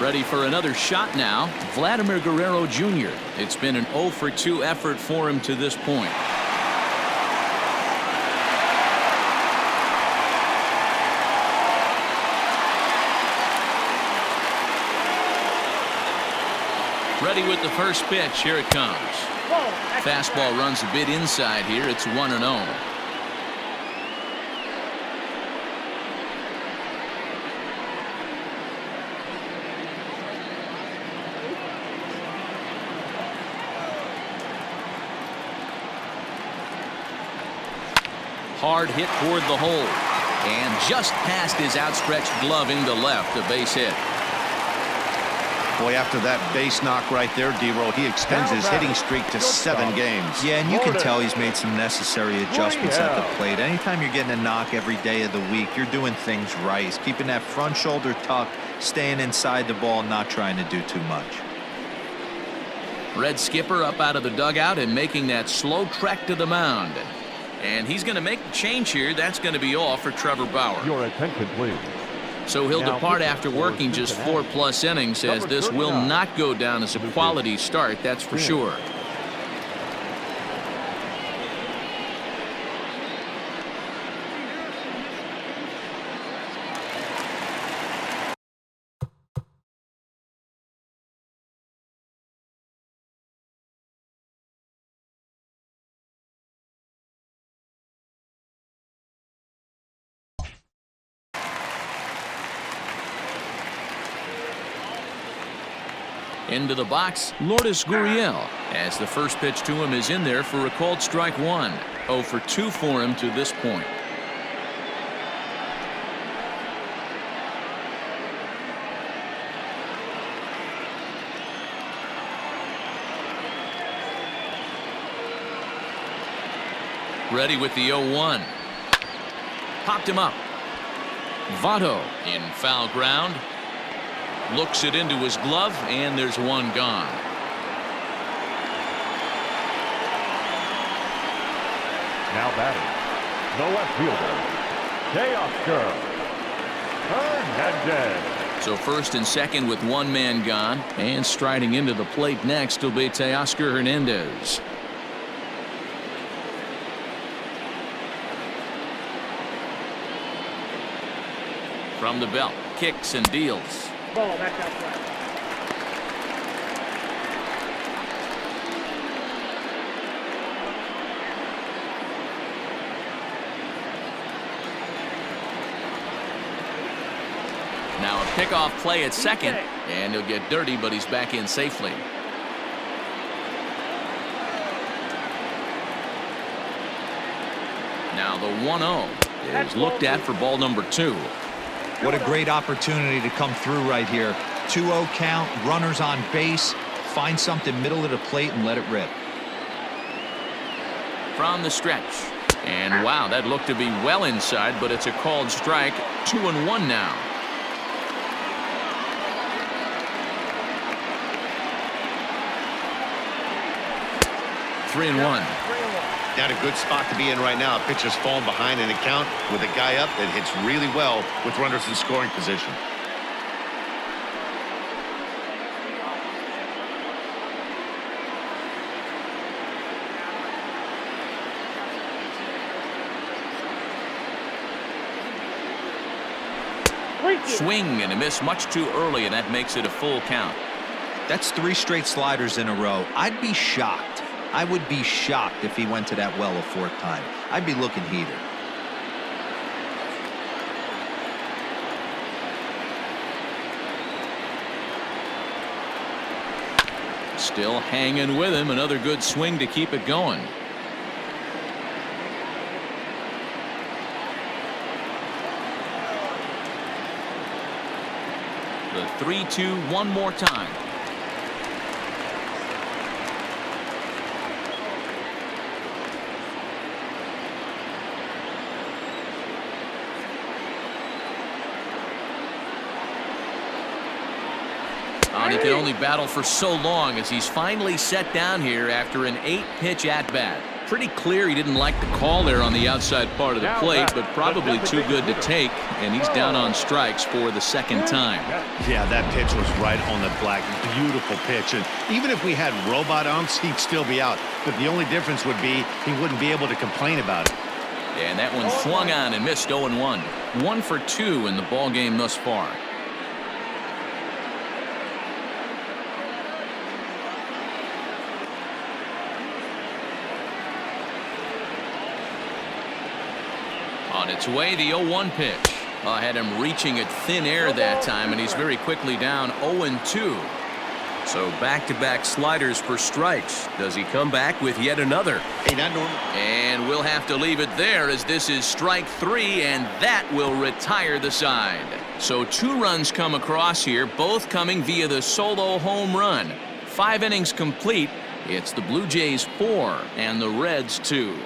Ready for another shot now. Vladimir Guerrero Jr. It's been an 0-for-2 effort for him to this point. Ready with the first pitch. Here it comes. Fastball runs a bit inside here. It's 1-0. Hard hit toward the hole. And just past his outstretched glove into left. A base hit. Boy, after that base knock right there, D-Roll, he extends his hitting streak to 7 games. Yeah, and you can tell he's made some necessary adjustments at the plate. Anytime you're getting a knock every day of the week, you're doing things right. He's keeping that front shoulder tucked, staying inside the ball, not trying to do too much. Red skipper up out of the dugout and making that slow trek to the mound. And he's going to make the change here. That's going to be all for Trevor Bauer. Your attention, please. So he'll depart after working just 4+ innings, as this will not go down as a quality start, that's for sure. Into the box, Lourdes Gurriel, as the first pitch to him is in there for a called strike 1. 0-for-2 for him to this point. Ready with the 0-1. Popped him up. Votto in foul ground. Looks it into his glove, and there's one gone. Now batting, the left fielder, Teoscar Hernandez. So first and second with one man gone, and striding into the plate next will be Teoscar Hernandez. From the belt, kicks and deals. Ball back outside. Now a pickoff play at second, and he'll get dirty, but he's back in safely. Now the 1-0 is looked at for ball number 2. What a great opportunity to come through right here. 2-0 count, runners on base. Find something middle of the plate and let it rip. From the stretch. And wow, that looked to be well inside, but it's a called strike. 2-1 now. Three and one. Not a good spot to be in right now. Pitcher's falling behind in the count with a guy up that hits really well with runners in scoring position. Swing and a miss much too early, and that makes it a full count. That's 3 straight sliders in a row. I'd be shocked. I would be shocked if he went to that well a 4th time. I'd be looking heated. Still hanging with him. Another good swing to keep it going. 3-2 one more time. And he can only battle for so long as he's finally set down here after an 8-pitch at-bat. Pretty clear he didn't like the call there on the outside part of the plate, but probably too good to take, and he's down on strikes for the second time. Yeah, that pitch was right on the black. Beautiful pitch. And even if we had robot umps, he'd still be out. But the only difference would be he wouldn't be able to complain about it. And that one swung on and missed 0-1. 1 for 2 in the ball game thus far. On its way, the 0-1 pitch. Had him reaching at thin air that time, and he's very quickly down 0-2. So back-to-back sliders for strikes. Does he come back with yet another? Hey, not normal. And we'll have to leave it there as this is strike 3, and that will retire the side. So 2 runs come across here, both coming via the solo home run. 5 innings complete. It's the Blue Jays 4 and the Reds 2.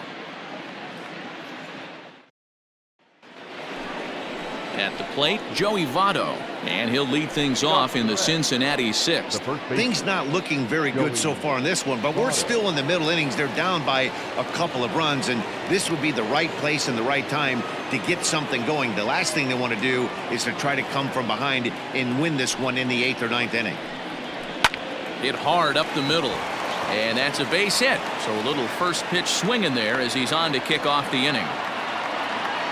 At the plate, Joey Votto, and he'll lead things off in the Cincinnati 6th. Things not looking very good so far in this one, but we're still in the middle innings. They're down by a couple of runs, and this would be the right place and the right time to get something going. The last thing they want to do is to try to come from behind and win this one in the 8th or 9th inning. Hit hard up the middle, and that's a base hit. So a little first pitch swinging there as he's on to kick off the inning.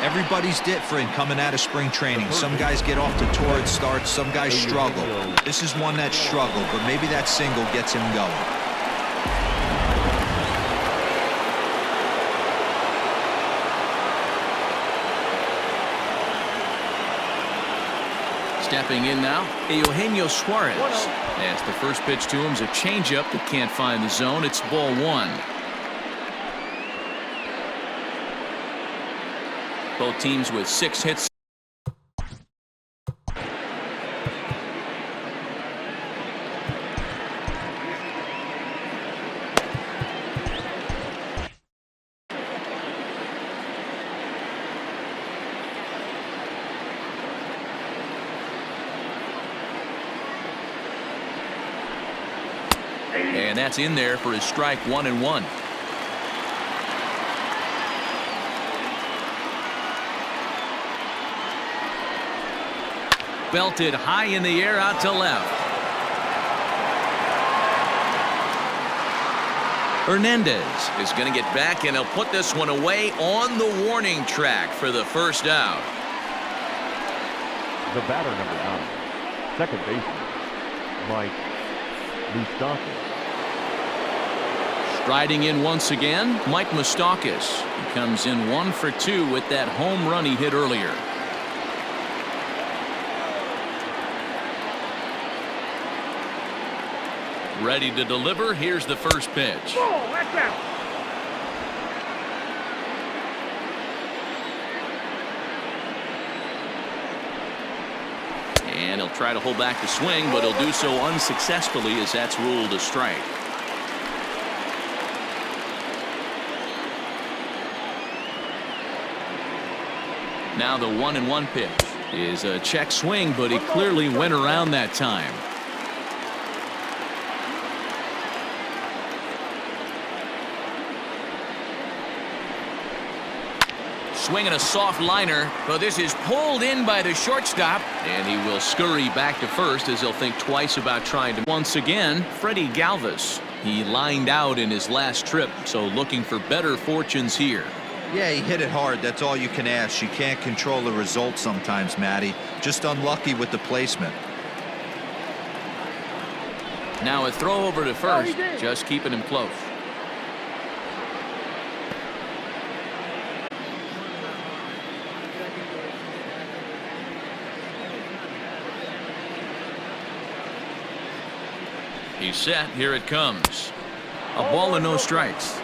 Everybody's different coming out of spring training. Some guys get off to torrid starts, some guys struggle. This is one that struggled, but maybe that single gets him going. Stepping in now, Eugenio Suarez. As the first pitch to him's a changeup that can't find the zone. It's ball 1. Both teams with 6 hits. And that's in there for his strike 1-1. Belted high in the air out to left. Hernandez is going to get back, and he'll put this one away on the warning track for the first out. The batter, number 9, second baseman, Mike Moustakas. Striding in once again, Mike Moustakas. He comes in 1 for 2 with that home run he hit earlier. Ready to deliver. Here's the first pitch. Oh, that's out. And he'll try to hold back the swing, but he'll do so unsuccessfully as that's ruled a strike. Now the 1-1 pitch is a check swing, but he clearly went around that time. Swinging a soft liner, but this is pulled in by the shortstop, and he will scurry back to first as he'll think twice about trying to. Once again, Freddie Galvis. He lined out in his last trip, so looking for better fortunes here. Yeah, he hit it hard. That's all you can ask. You can't control the result sometimes, Matty. Just unlucky with the placement. Now a throw over to first, just keeping him close. He's set. Here it comes. A ball and no strikes.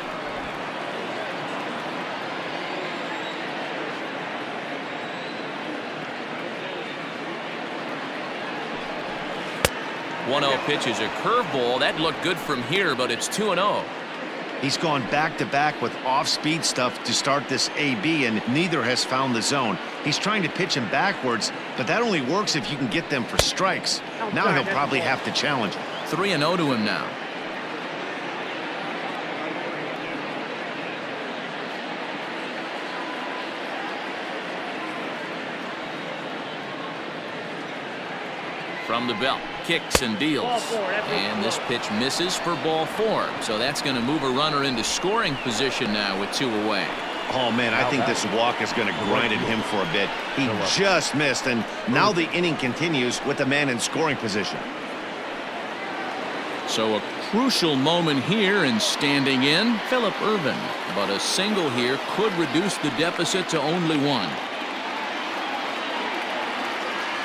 1-0 pitch is a curveball. That looked good from here, but it's 2-0. He's gone back-to-back with off-speed stuff to start this AB, and neither has found the zone. He's trying to pitch him backwards, but that only works if you can get them for strikes. Now he'll probably have to challenge him. 3-0 to him now. From the belt, kicks and deals. And this pitch misses for ball 4. So that's going to move a runner into scoring position now with 2 away. Oh, man, I think this walk is going to grind at him for a bit. He just missed, and now the inning continues with the man in scoring position. So a crucial moment here, and standing in, Phillip Ervin. But a single here could reduce the deficit to only 1.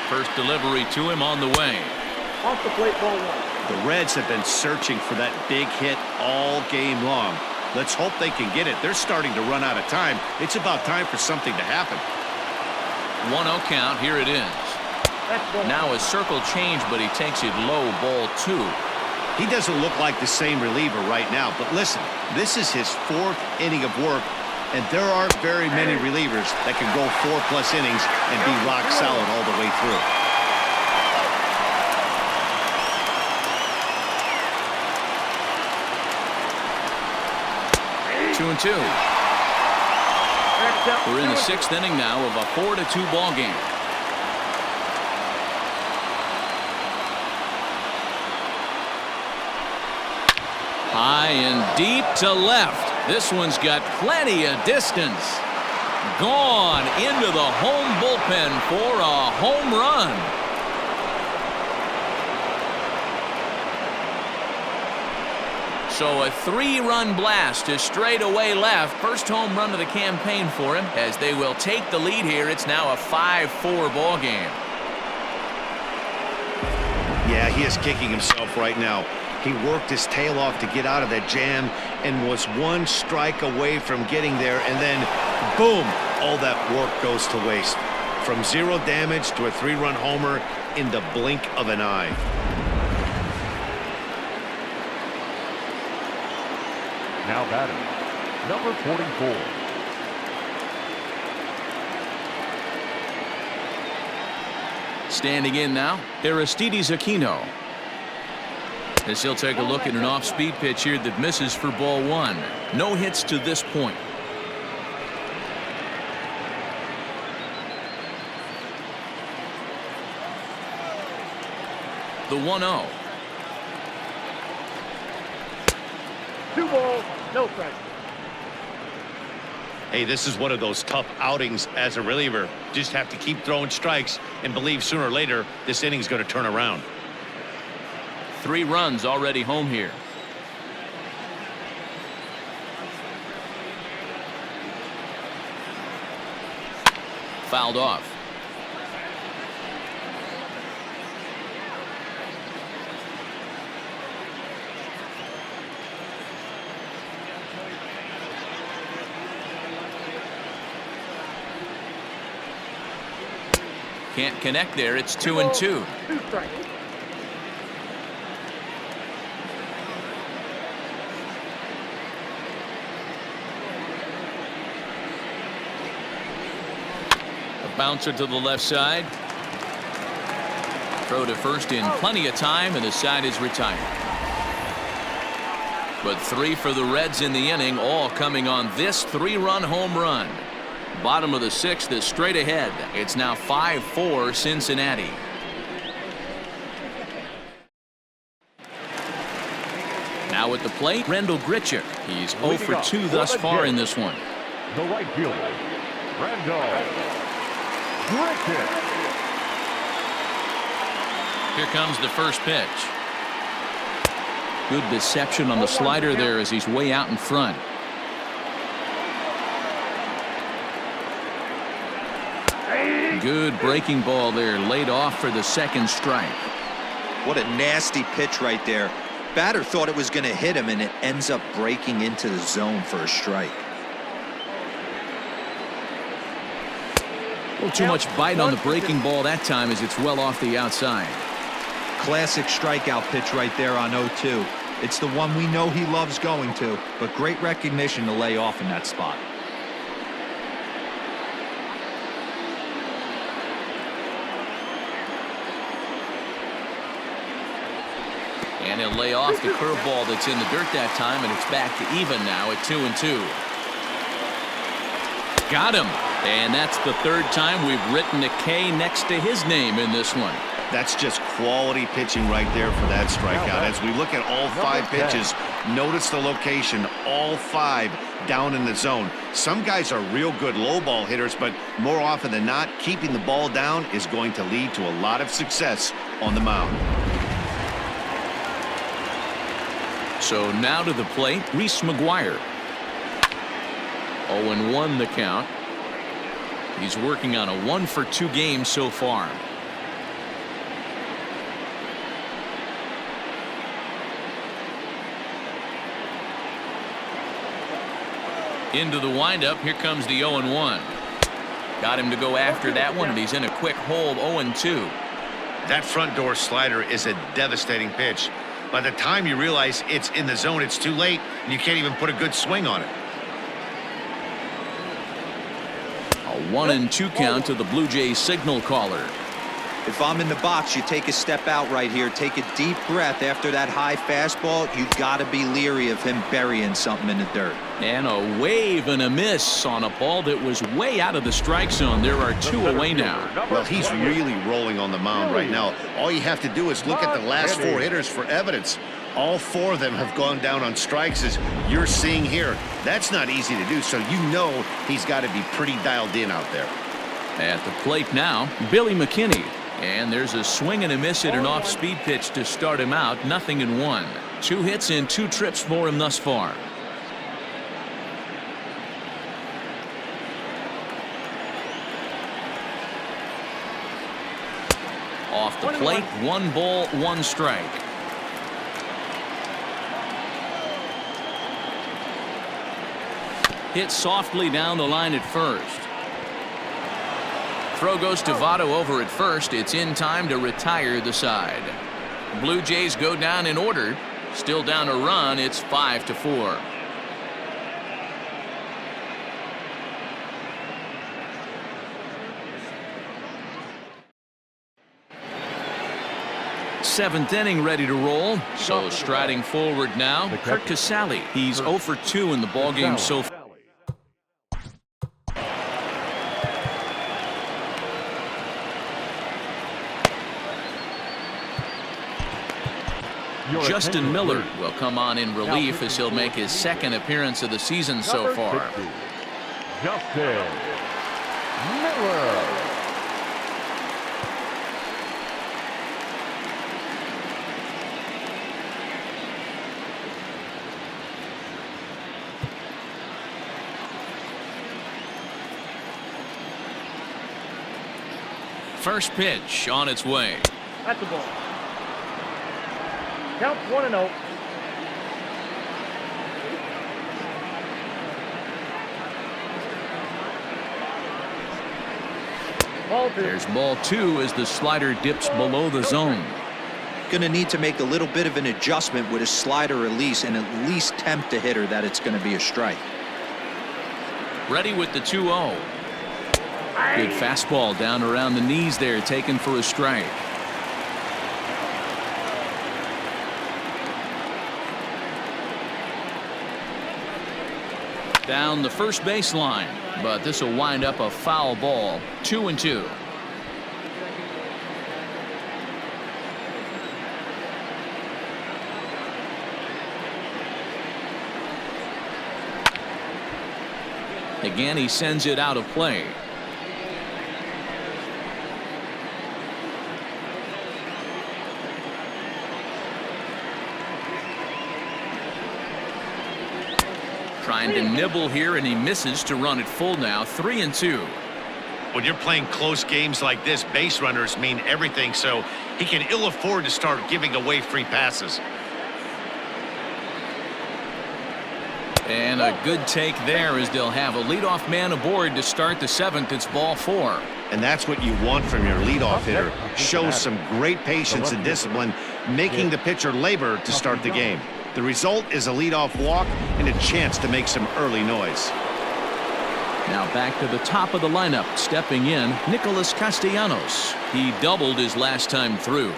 First delivery to him on the way. Off the plate, ball 1. The Reds have been searching for that big hit all game long. Let's hope they can get it. They're starting to run out of time. It's about time for something to happen. 1-0 count. Here it is. Now a circle change, but he takes it low, ball 2. He doesn't look like the same reliever right now, but listen, this is his 4th inning of work, and there aren't very many relievers that can go 4+ innings and be rock solid all the way through. Two and 2. We're in the 6th inning now of a 4-2 ball game. High and deep to left. This one's got plenty of distance. Gone into the home bullpen for a home run. So a 3-run blast to straightaway left. First home run of the campaign for him. As they will take the lead here, it's now a 5-4 ball game. Yeah, he is kicking himself right now. He worked his tail off to get out of that jam and was 1 strike away from getting there, and then boom, all that work goes to waste. From 0 damage to a 3-run homer in the blink of an eye. Now batting, number 44. Standing in now, Aristides Aquino. As he'll take a look at an off-speed pitch here that misses for ball 1. No hits to this point. The 1-0. 2 balls, no strikes. Hey, this is one of those tough outings as a reliever. Just have to keep throwing strikes and believe sooner or later this inning's going to turn around. 3 runs already home here. Fouled off. Can't connect there. It's 2 and 2. 2 strikes. Bouncer to the left side. Throw to first in plenty of time, and the side is retired. But 3 for the Reds in the inning, all coming on this 3-run home run. Bottom of the 6th is straight ahead. It's now 5-4 Cincinnati. Now at the plate, Rendell Grichuk. He's 0 for 2 thus far in this one. The right fielder, Rendell Grichuk. Here comes the first pitch. Good deception on the slider there as he's way out in front. Good breaking ball there, laid off for the 2nd strike. What a nasty pitch right there. Batter thought it was going to hit him, and it ends up breaking into the zone for a strike. A little too much bite on the breaking ball that time as it's well off the outside. Classic strikeout pitch right there on 0-2. It's the one we know he loves going to, but great recognition to lay off in that spot. And he'll lay off the curveball that's in the dirt that time, and it's back to even now at 2-2. Got him. And that's the third time we've written a K next to his name in this one. That's just quality pitching right there for that strikeout. As we look at all 5 pitches, notice the location, all 5 down in the zone. Some guys are real good low ball hitters, but more often than not, keeping the ball down is going to lead to a lot of success on the mound. So now to the plate, Reese McGuire. 0-1 the count. He's working on a 1-for-2 game so far. Into the windup. Here comes the 0-1. Got him to go after that one, and he's in a quick hold. 0-2. That front door slider is a devastating pitch. By the time you realize it's in the zone, it's too late, and you can't even put a good swing on it. A 1-2 count to the Blue Jays signal caller. If I'm in the box, you take a step out right here, take a deep breath after that high fastball. You've got to be leery of him burying something in the dirt. And a wave and a miss on a ball that was way out of the strike zone. There are 2 away now. Well, he's really rolling on the mound right now. All you have to do is look at the last 4 hitters for evidence. All 4 of them have gone down on strikes, as you're seeing here. That's not easy to do, so you know he's got to be pretty dialed in out there. At the plate now, Billy McKinney. And there's a swing and a miss at an off-speed pitch to start him out. 0-1. 2 hits and 2 trips for him thus far. Off the plate, 1 ball, 1 strike. Hit softly down the line at first. Throw goes to Votto over at first. It's in time to retire the side. Blue Jays go down in order. Still down a run. It's 5-4. Seventh inning ready to roll. So striding forward now, Kurt Casale. He's 0-for-2 in the ballgame so far. Justin Miller will come on in relief as he'll make his 2nd appearance of the season so far. Justin Miller. First pitch on its way. That's the ball. Count 1-0. Ball 2. There's ball 2 as the slider dips below the zone. Going to need to make a little bit of an adjustment with his slider release and at least tempt the hitter that it's going to be a strike. Ready with the 2-0. Good fastball down around the knees there, taken for a strike. Down the first baseline, but this will wind up a foul ball. 2-2. Again, he sends it out of play. Trying to nibble here, and he misses to run it full now. 3-2. When you're playing close games like this, base runners mean everything, so he can ill afford to start giving away free passes. And a good take there as they'll have a leadoff man aboard to start the 7th. It's ball 4. And that's what you want from your leadoff hitter. Shows some great patience and discipline, making the pitcher labor to start the game. The result is a leadoff walk and a chance to make some early noise. Now back to the top of the lineup. Stepping in, Nicholas Castellanos. He doubled his last time through.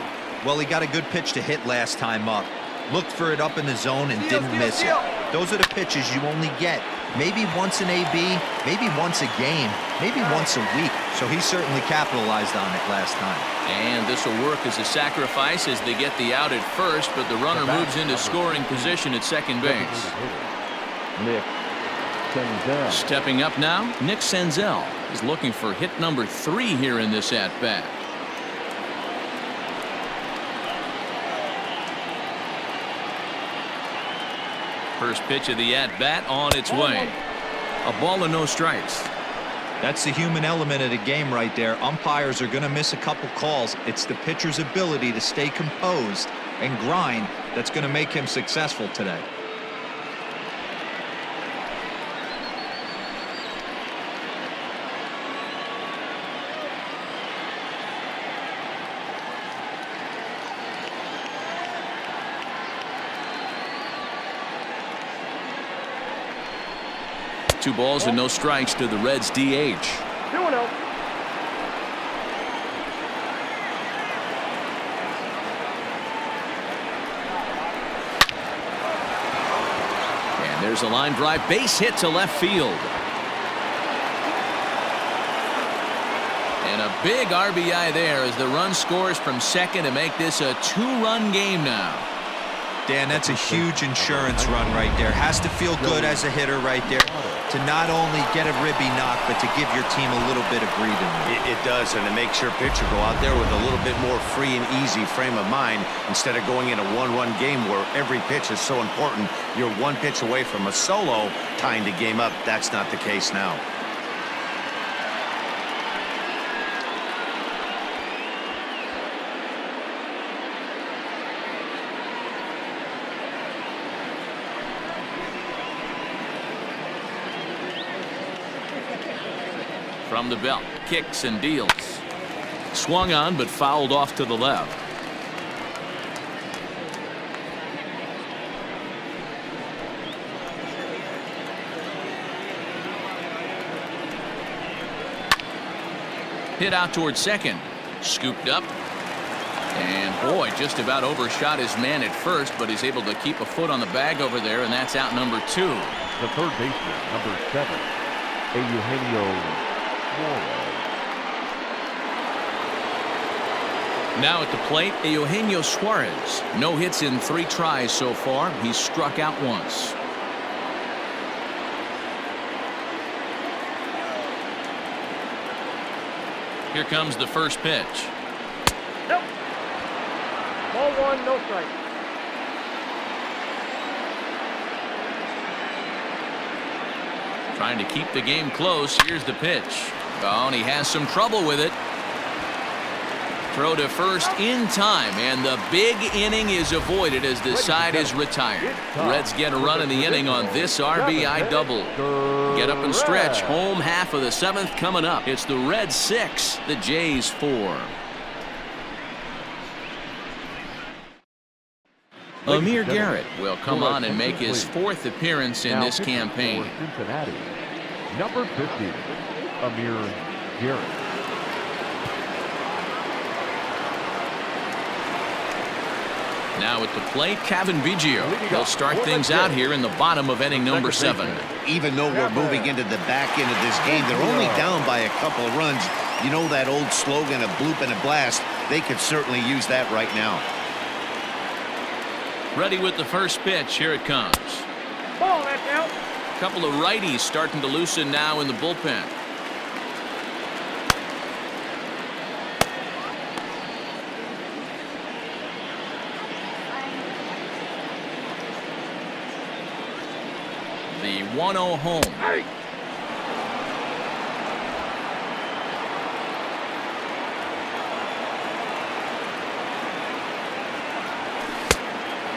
Well, he got a good pitch to hit last time up. Looked for it up in the zone and didn't miss it. Those are the pitches you only get. Maybe once an AB, maybe once a game, maybe once a week. So he certainly capitalized on it last time. And this will work as a sacrifice as they get the out at first, but the runner moves into scoring position at second base. Nick Senzel. Stepping up now, Nick Senzel is looking for hit number 3 here in this at-bat. First pitch of the at-bat on its way. A ball and no strikes. That's the human element of the game right there. Umpires are going to miss a couple calls. It's the pitcher's ability to stay composed and grind that's going to make him successful today. Two balls and no strikes to the Reds' DH. 2-0. And there's a line drive base hit to left field. And a big RBI there as the run scores from second to make this a 2-run game now. Dan, that's a huge insurance run right there. Has to feel good as a hitter right there to not only get a ribby knock, but to give your team a little bit of breathing room. It does, and it makes your pitcher go out there with a little bit more free and easy frame of mind instead of going in a one-run game where every pitch is so important. You're one pitch away from a solo tying the game up. That's not the case now. From the belt, kicks and deals. Swung on but fouled off to the left. Hit out towards second. Scooped up. And boy, just about overshot his man at first, but he's able to keep a foot on the bag over there, and that's out number 2. The third baseman, number 7, Eugenio. Now at the plate, Eugenio Suarez. No hits in 3 tries so far. He's struck out once. Here comes the first pitch. Nope. Ball 1, no strike. Trying to keep the game close. Here's the pitch. Oh, and he has some trouble with it. Throw to first in time, and the big inning is avoided as the side is retired. The Reds get a run in the inning on this RBI double. Get up and stretch. Home half of the 7th coming up. It's the Reds 6, the Jays 4. Amir Garrett will come on and make his 4th appearance in this campaign. Cincinnati, number 50, Amir Garrett. Now at the plate, Kevin Biggio. He'll start things out here in the bottom of inning number 7. Even though we're moving into the back end of this game, they're only down by a couple of runs. You know that old slogan, a bloop and a blast? They could certainly use that right now. Ready with the first pitch. Here it comes. Ball, that's out. A couple of righties starting to loosen now in the bullpen. The 1-0 home. Hey.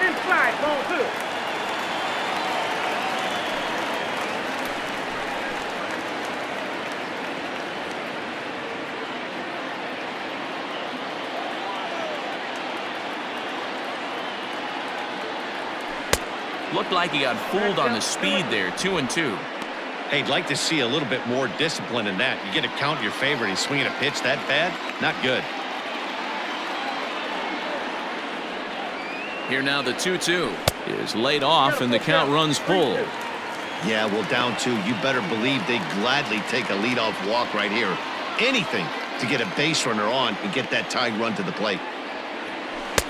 Inside, ball 2. Looked like he got fooled on the speed there. 2-2. Hey, I'd like to see a little bit more discipline in that. You get a count in your favor and he's swinging a pitch that bad? Not good. Here now the 2-2 is laid off and the count runs full. Yeah, well, down 2. You better believe they gladly take a leadoff walk right here. Anything to get a base runner on and get that tying run to the plate.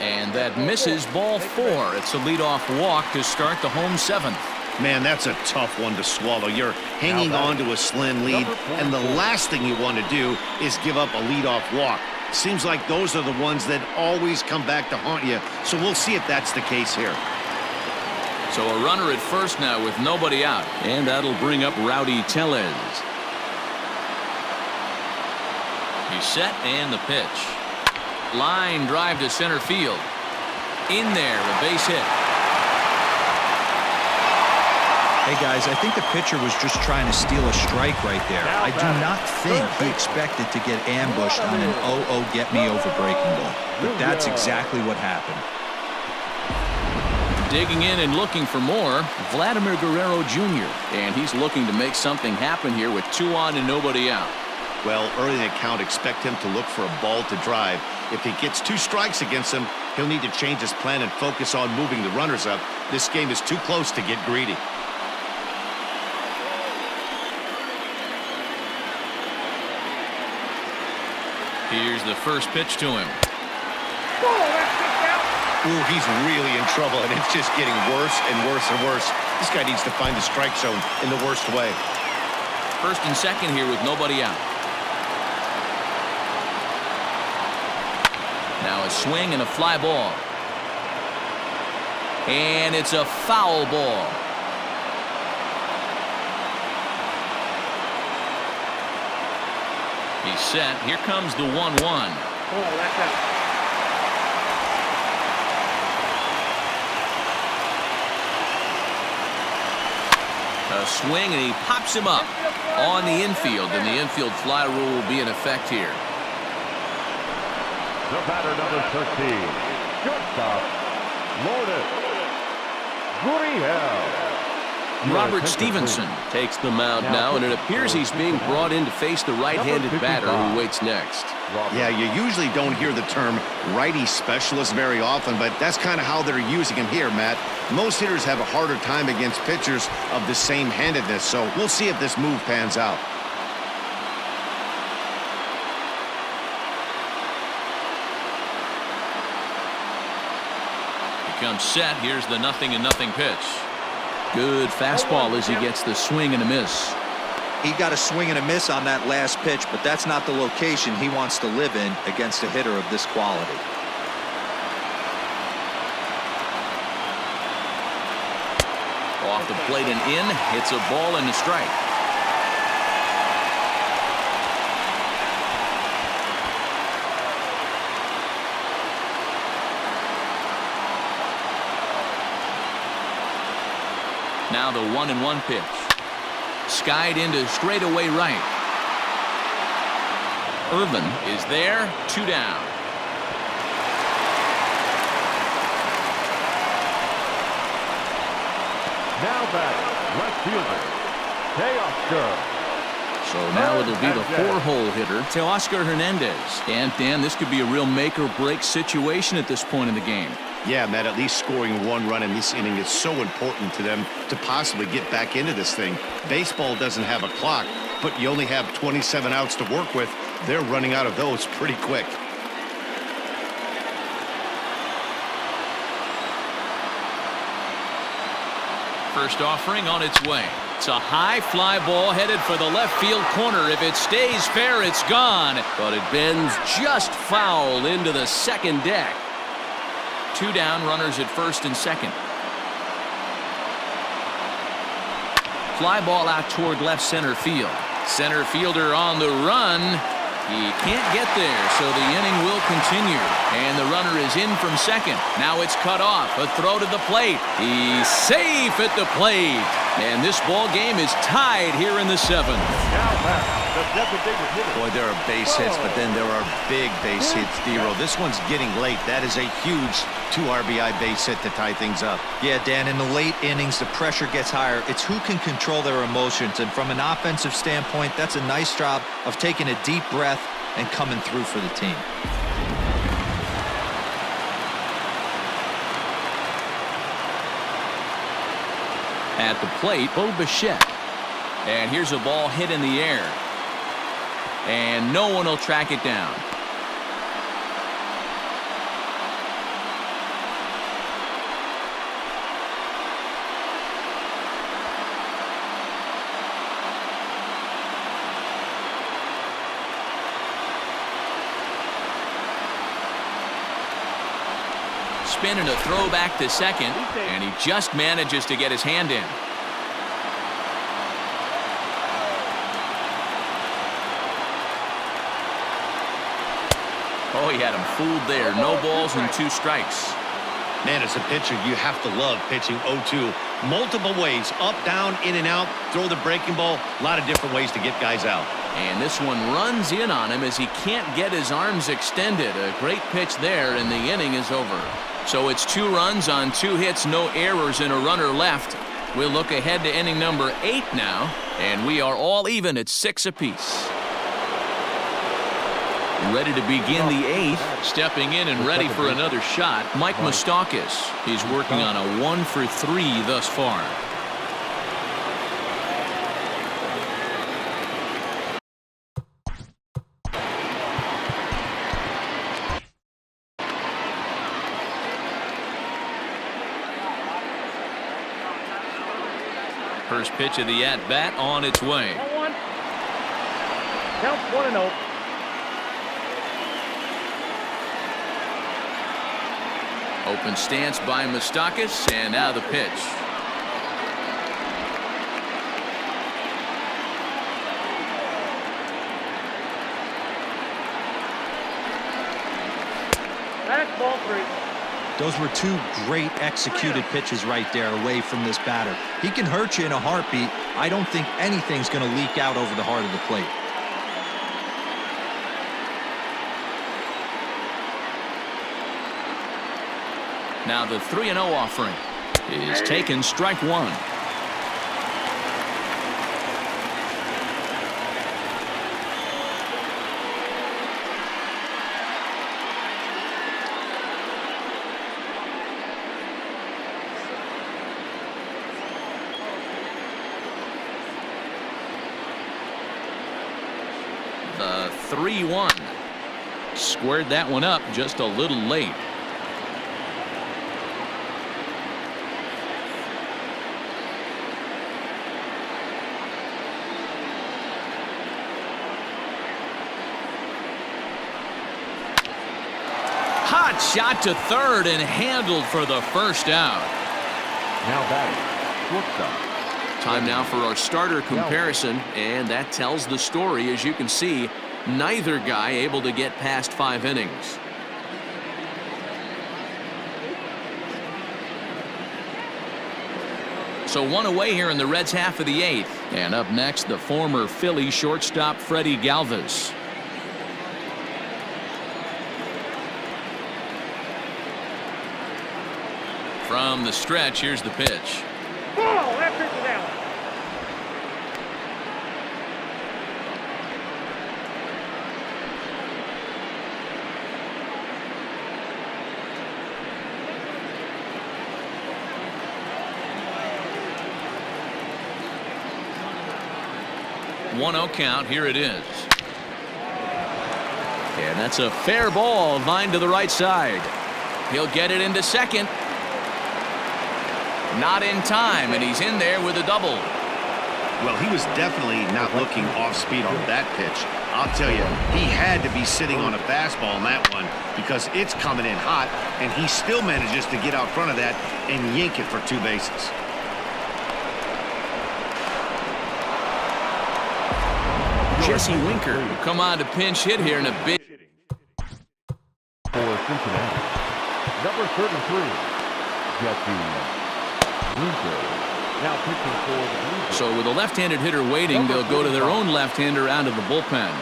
And that misses ball 4. It's a leadoff walk to start the home 7th. Man, that's a tough one to swallow. You're hanging on to a slim lead, and the last thing you want to do is give up a leadoff walk. Seems like those are the ones that always come back to haunt you, so we'll see if that's the case here. So a runner at first now with nobody out, and that'll bring up Rowdy Tellez. He's set and the pitch. Line drive to center field. In there, a base hit. Hey guys, I think the pitcher was just trying to steal a strike right there. I do not think he expected to get ambushed on an 0-0 get me over breaking ball, but that's exactly what happened. Digging in and looking for more, Vladimir Guerrero Jr. And he's looking to make something happen here with 2 on and nobody out. Well, early in the count, expect him to look for a ball to drive. If he gets 2 strikes against him, he'll need to change his plan and focus on moving the runners up. This game is too close to get greedy. Here's the first pitch to him. Ooh, he's really in trouble, and it's just getting worse and worse and worse. This guy needs to find the strike zone in the worst way. First and second here with nobody out. Now a swing and a fly ball. And it's a foul ball. He's set. Here comes the 1-1. Oh, that's out. A swing, and he pops him up on the infield, and the infield fly rule will be in effect here. The batter, number 13, shortstop, Lorenzen. Robert Stephenson takes the mound now, and it appears he's being brought in to face the right-handed batter who waits next. Yeah, you usually don't hear the term righty specialist very often, but that's kind of how they're using him here, Matt. Most hitters have a harder time against pitchers of the same handedness, so we'll see if this move pans out. He comes set. Here's the 0-0 pitch. Good fastball as he gets the swing and a miss. He got a swing and a miss on that last pitch, but that's not the location he wants to live in against a hitter of this quality. Off the plate and in. It's a ball and a strike. Now the 1-1 pitch. Skied into straightaway right. Irvin is there. 2 down. Now back, left fielder, Teoscar. So now it'll be the 4-hole hitter, Teoscar Hernandez. And Dan, this could be a real make or break situation at this point in the game. Yeah, Matt, at least scoring 1 run in this inning is so important to them to possibly get back into this thing. Baseball doesn't have a clock, but you only have 27 outs to work with. They're running out of those pretty quick. First offering on its way. It's a high fly ball headed for the left field corner. If it stays fair, it's gone. But it bends just foul into the second deck. 2 down, runners at first and second. Fly ball out toward left center field. Center fielder on the run. He can't get there, so the inning will continue. And the runner is in from second. Now it's cut off. A throw to the plate. He's safe at the plate. And this ball game is tied here in the 7th. Now back, the designated hitter. Boy, there are base hits, but then there are big base hits, D-Roll. This one's getting late. That is a huge 2 RBI base hit to tie things up. Yeah, Dan, in the late innings, the pressure gets higher. It's who can control their emotions. And from an offensive standpoint, that's a nice job of taking a deep breath and coming through for the team. At the plate, Borucki. And here's a ball hit in the air. And no one will track it down. Spinning a throw back to second, and he just manages to get his hand in. Oh, he had him fooled there. No balls and 2 strikes. Man, as a pitcher, you have to love pitching 0-2. Multiple ways, up, down, in and out, throw the breaking ball. A lot of different ways to get guys out. And this one runs in on him as he can't get his arms extended. A great pitch there, and the inning is over. So it's 2 runs on 2 hits, no errors, and a runner left. We'll look ahead to inning number 8 now, and we are all even at 6 apiece. Ready to begin the 8th, stepping in and ready for another shot, Mike Moustakas. He's working on a 1 for 3 thus far. First pitch of the at-bat on its way. Count 1-0. Open stance by Moustakas, and now the pitch. That's ball 3. Those were 2 great executed pitches right there away from this batter. He can hurt you in a heartbeat. I don't think anything's going to leak out over the heart of the plate. Now the 3-0 offering is taken, strike 1. The 3-1. Squared that one up just a little late. Hot shot to third and handled for the first out. Now batting, shortstop. Time now for our starter comparison, and that tells the story. As you can see, neither guy able to get past 5 innings. So 1 away here in the Reds' half of the 8th. And up next, the former Philly shortstop Freddie Galvis. From the stretch, here's the pitch. Ball, that pitch is out. One-oh count. Here it is. And that's a fair ball, lined to the right side. He'll get it into second. Not in time, and he's in there with a double. Well, he was definitely not looking off speed on that pitch. I'll tell you, he had to be sitting on a fastball on that one because it's coming in hot, and he still manages to get out front of that and yank it for 2 bases. Jesse Winker will come on to pinch hit here in a big. For Cincinnati, number 33, Jesse Winker. Now pitching for the Blue Jays. So with a left-handed hitter waiting, they'll go to their own left-hander out of the bullpen.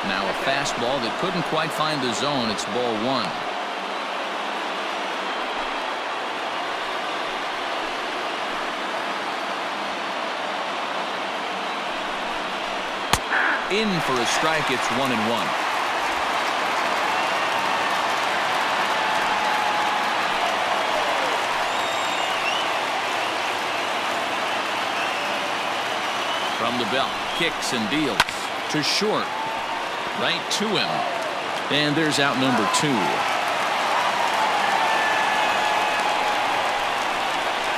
Now a fastball that couldn't quite find the zone. It's ball one. In for a strike. It's 1-1. From the belt, kicks and deals to short. Right to him. And there's out number 2.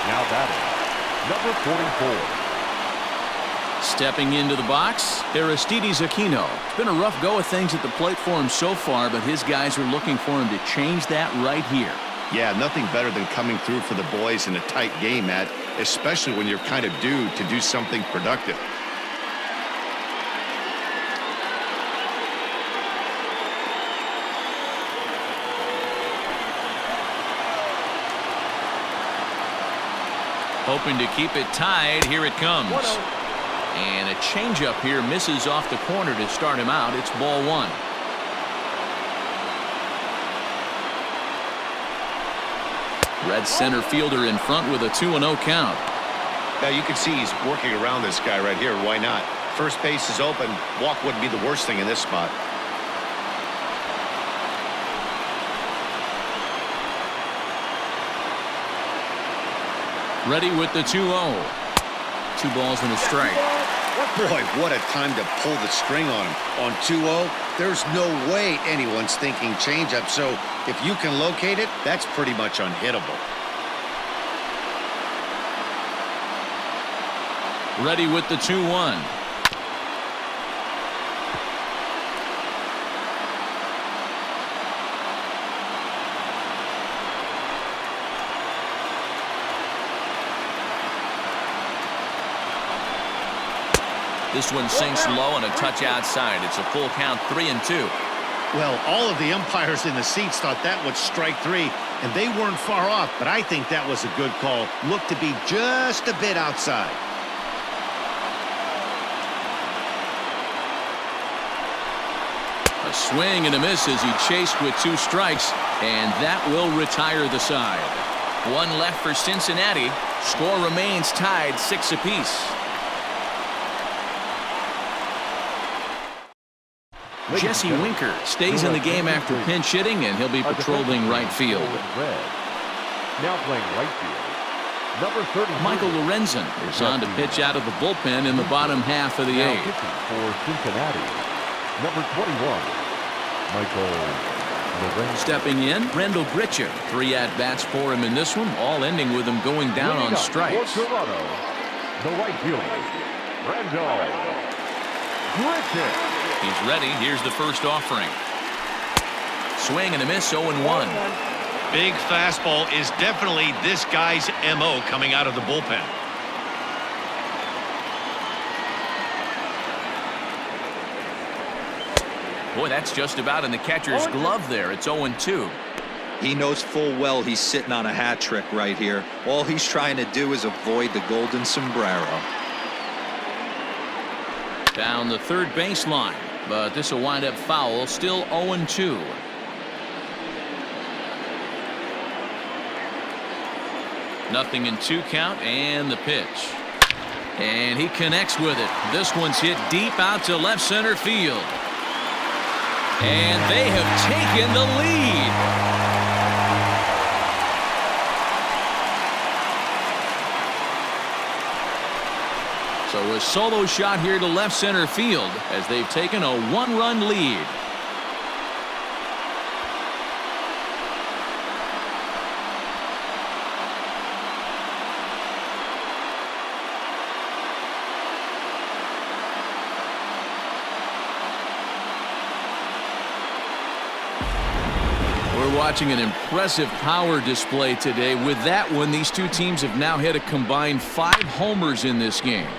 Now batting, number 44. Stepping into the box, Aristides Aquino. It's been a rough go of things at the plate for him so far, but his guys are looking for him to change that right here. Yeah, nothing better than coming through for the boys in a tight game, Matt, especially when you're kind of due to do something productive. Hoping to keep it tied. Here it comes. And a changeup here misses off the corner to start him out. It's ball one. Red center fielder in front with a 2-0 count. Now you can see he's working around this guy right here. Why not? First base is open. Walk wouldn't be the worst thing in this spot. Ready with the 2-0. 2 balls and a strike. Boy, what a time to pull the string on him. On 2-0, there's no way anyone's thinking changeup. So if you can locate it, that's pretty much unhittable. Ready with the 2-1. This one sinks low and a touch outside. It's a full count, 3-2. Well, all of the umpires in the seats thought that was strike 3, and they weren't far off, but I think that was a good call. Looked to be just a bit outside. A swing and a miss as he chased with 2 strikes, and that will retire the side. 1 left for Cincinnati. Score remains tied 6 apiece. Jesse Winker stays in the game after pinch hitting, and he'll be patrolling right field. Now playing right field, number 30. Michael Lorenzen is on to pitch out of the bullpen in the bottom half of the 8th. For Cincinnati, number 21, Michael Lorenzen. Stepping in, Rendell Gritcha. 3 at-bats for him in this one, all ending with him going down on strikes. For Toronto, the right fielder, Rendell Gritcha. He's ready. Here's the first offering. Swing and a miss, 0-1. Big fastball is definitely this guy's MO coming out of the bullpen. Boy, that's just about in the catcher's glove there. It's 0-2. He knows full well he's sitting on a hat trick right here. All he's trying to do is avoid the golden sombrero. Down the third baseline, but this will wind up foul. Still 0-2. Nothing in 2 count, and the pitch. And he connects with it. This one's hit deep out to left center field. And they have taken the lead. So a solo shot here to left center field as they've taken a 1-run lead. We're watching an impressive power display today. With that one, these two teams have now hit a combined 5 homers in this game.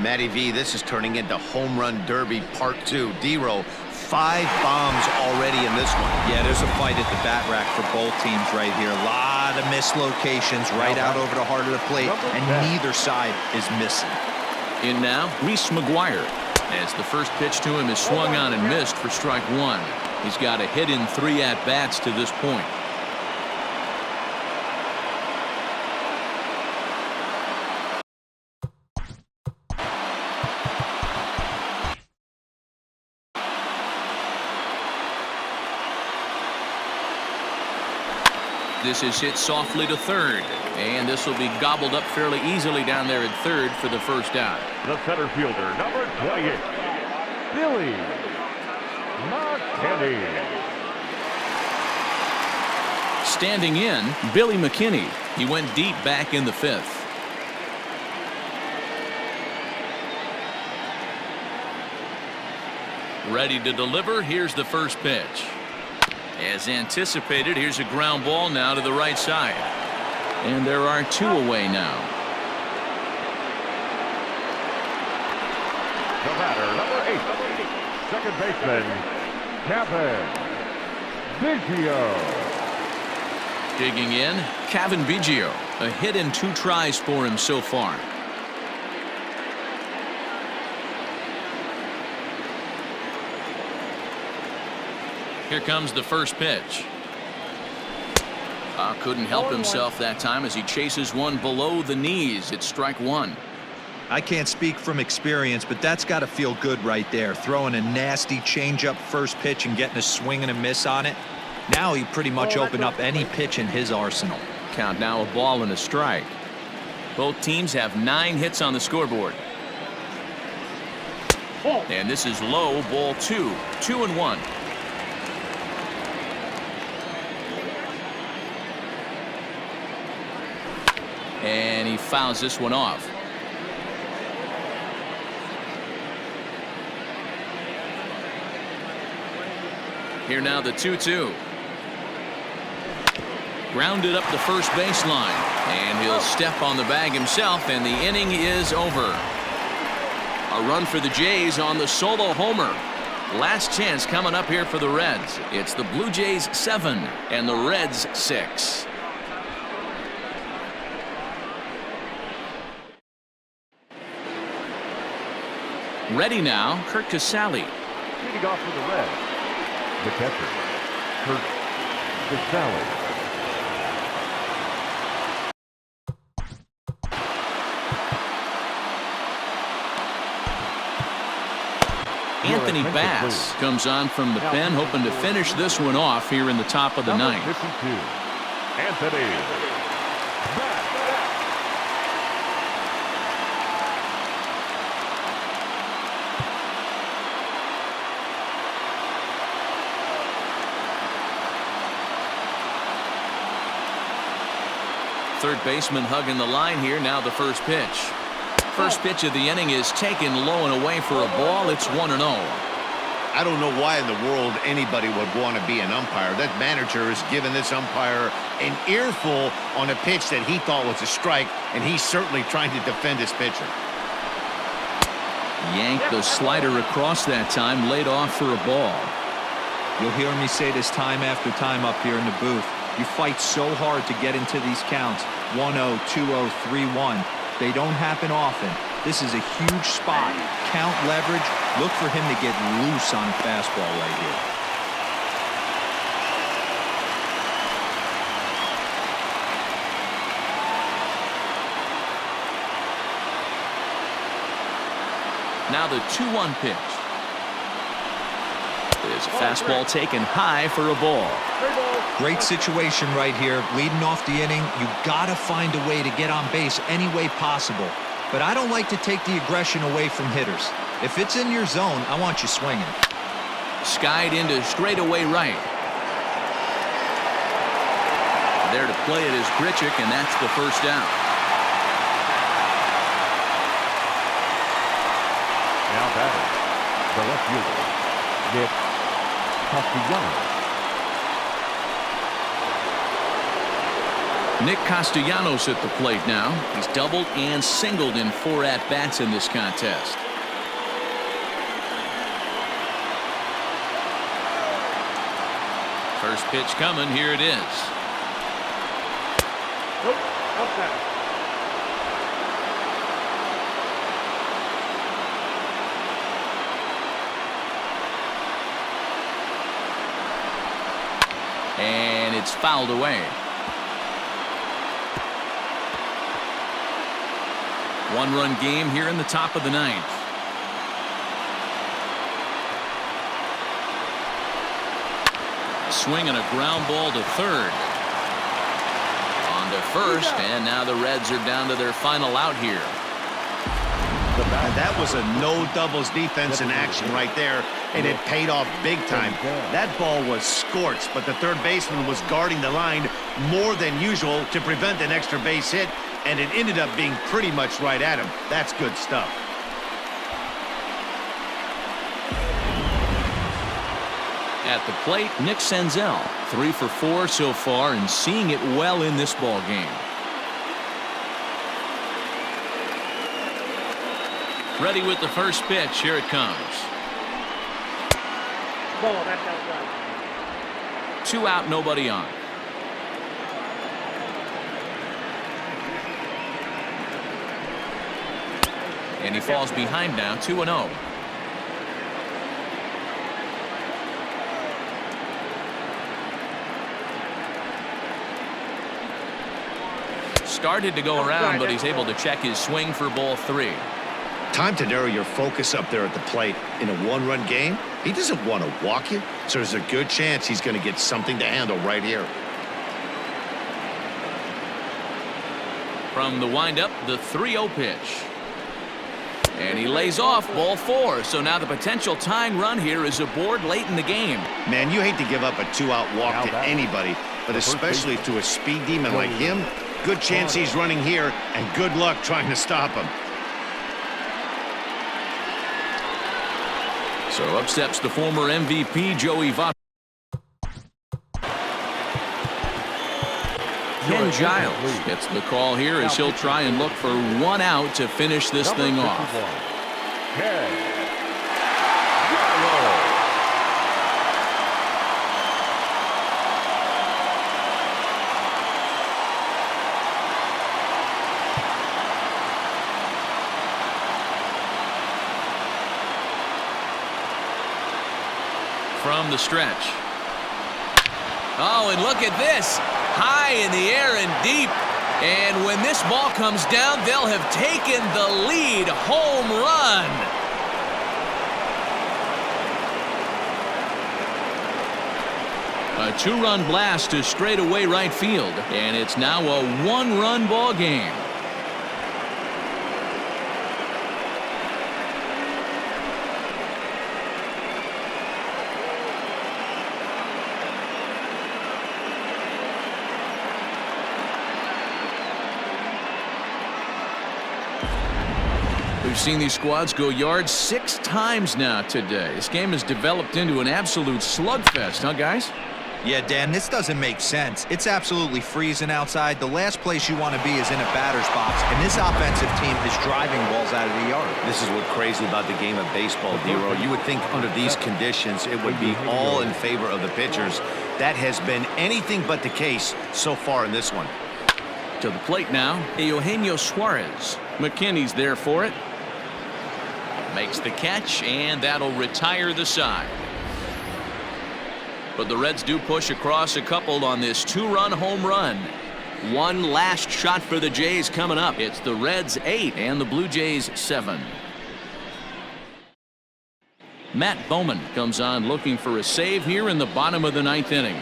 Matty V, this is turning into home run derby part 2. D-Row, 5 bombs already in this one. Yeah, there's a fight at the bat rack for both teams right here. A lot of mislocations right out over the heart of the plate, and neither side is missing. In now, Reese McGuire, as the first pitch to him is swung on and missed for strike 1. He's got a hit in 3 at-bats to this point. This is hit softly to third, and this will be gobbled up fairly easily down there at third for the first out. The center fielder, number 28, Billy McKinney. Standing in, Billy McKinney. He went deep back in the 5th. Ready to deliver. Here's the first pitch. As anticipated, here's a ground ball now to the right side. And there are 2 away now. The batter, number 8, second baseman, Kevin Biggio. Digging in, Kevin Biggio. A hit in 2 tries for him so far. Here comes the first pitch. Couldn't help himself that time as he chases one below the knees. It's strike 1. I can't speak from experience, but that's got to feel good right there. Throwing a nasty changeup first pitch and getting a swing and a miss on it. Now he pretty much opened up any pitch in his arsenal. Count now a ball and a strike. Both teams have 9 hits on the scoreboard. And this is low, ball 2. 2-1. And he fouls this one off. Here now the 2-2. Grounded up the first baseline. And he'll step on the bag himself, and the inning is over. A run for the Jays on the solo homer. Last chance coming up here for the Reds. It's the Blue Jays 7 and the Reds 6. Ready now, Kurt Casale. Leading off for the Reds, the catcher, Kurt Casale. Anthony Bass comes on from the pen, hoping to finish this one off here in the top of the 9th. 52, Anthony Bass. Third baseman hugging the line here. Now the first pitch. First pitch of the inning is taken low and away for a ball. It's 1-0. I don't know why in the world anybody would want to be an umpire. That manager has given this umpire an earful on a pitch that he thought was a strike, and he's certainly trying to defend his pitcher. Yanked the slider across that time, laid off for a ball. You'll hear me say this time after time up here in the booth. You fight so hard to get into these counts. 1-0, 2-0, 3-1. They don't happen often. This is a huge spot. Count leverage. Look for him to get loose on a fastball right here. Now the 2-1 pitch. There's a fastball taken high for a ball. Great situation right here. Leading off the inning, you got to find a way to get on base any way possible. But I don't like to take the aggression away from hitters. If it's in your zone, I want you swinging. Skied into straightaway right. There to play it is Grichuk, and that's the first out. Now batting, the left fielder, Nick Castellanos. Nick Castellanos at the plate now. He's doubled and singled in 4 at-bats in this contest. First pitch coming. Here it is. Nope, outside. And it's fouled away. 1-run game here in the top of the 9th. Swing and a ground ball to third. On to first, and now the Reds are down to their final out here. And that was a no doubles defense in action right there, and it paid off big time. That ball was scorched, but the third baseman was guarding the line more than usual to prevent an extra base hit, and it ended up being pretty much right at him. That's good stuff. At the plate, Nick Senzel, 3 for 4 so far and seeing it well in this ball game. Ready with the first pitch. Here it comes. Ball, that's outside. 2 out, nobody on. And he falls behind now, 2-0. Started to go around, but he's able to check his swing for ball 3. Time to narrow your focus up there at the plate. In a 1-run game, he doesn't want to walk you, so there's a good chance he's going to get something to handle right here. From the windup, the 3-0 pitch. And he lays off, ball 4. So now the potential tying run here is aboard late in the game. Man, you hate to give up a 2-out walk to anybody, but especially to a speed demon like him. Good chance he's running here, and good luck trying to stop him. So up steps the former MVP, Joey Votto. Ken Giles gets the call here as he'll try and look for 1 out to finish this thing off. From the stretch. Oh, and look at this. High in the air and deep. And when this ball comes down, they'll have taken the lead. Home run. A 2-run blast to straightaway right field. And it's now a 1-run ball game. We've seen these squads go yards 6 times now today. This game has developed into an absolute slugfest, huh, guys? Yeah, Dan, this doesn't make sense. It's absolutely freezing outside. The last place you want to be is in a batter's box, and this offensive team is driving balls out of the yard. This is what's crazy about the game of baseball, D-Row. You would think under these conditions it would be all in favor of the pitchers. That has been anything but the case so far in this one. To the plate now, Eugenio Suarez. McKinney's there for it. Makes the catch, and that'll retire the side. But the Reds do push across a couple on this 2-run home run. One last shot for the Jays coming up. It's the Reds 8 and the Blue Jays 7. Matt Bowman comes on looking for a save here in the bottom of the 9th inning.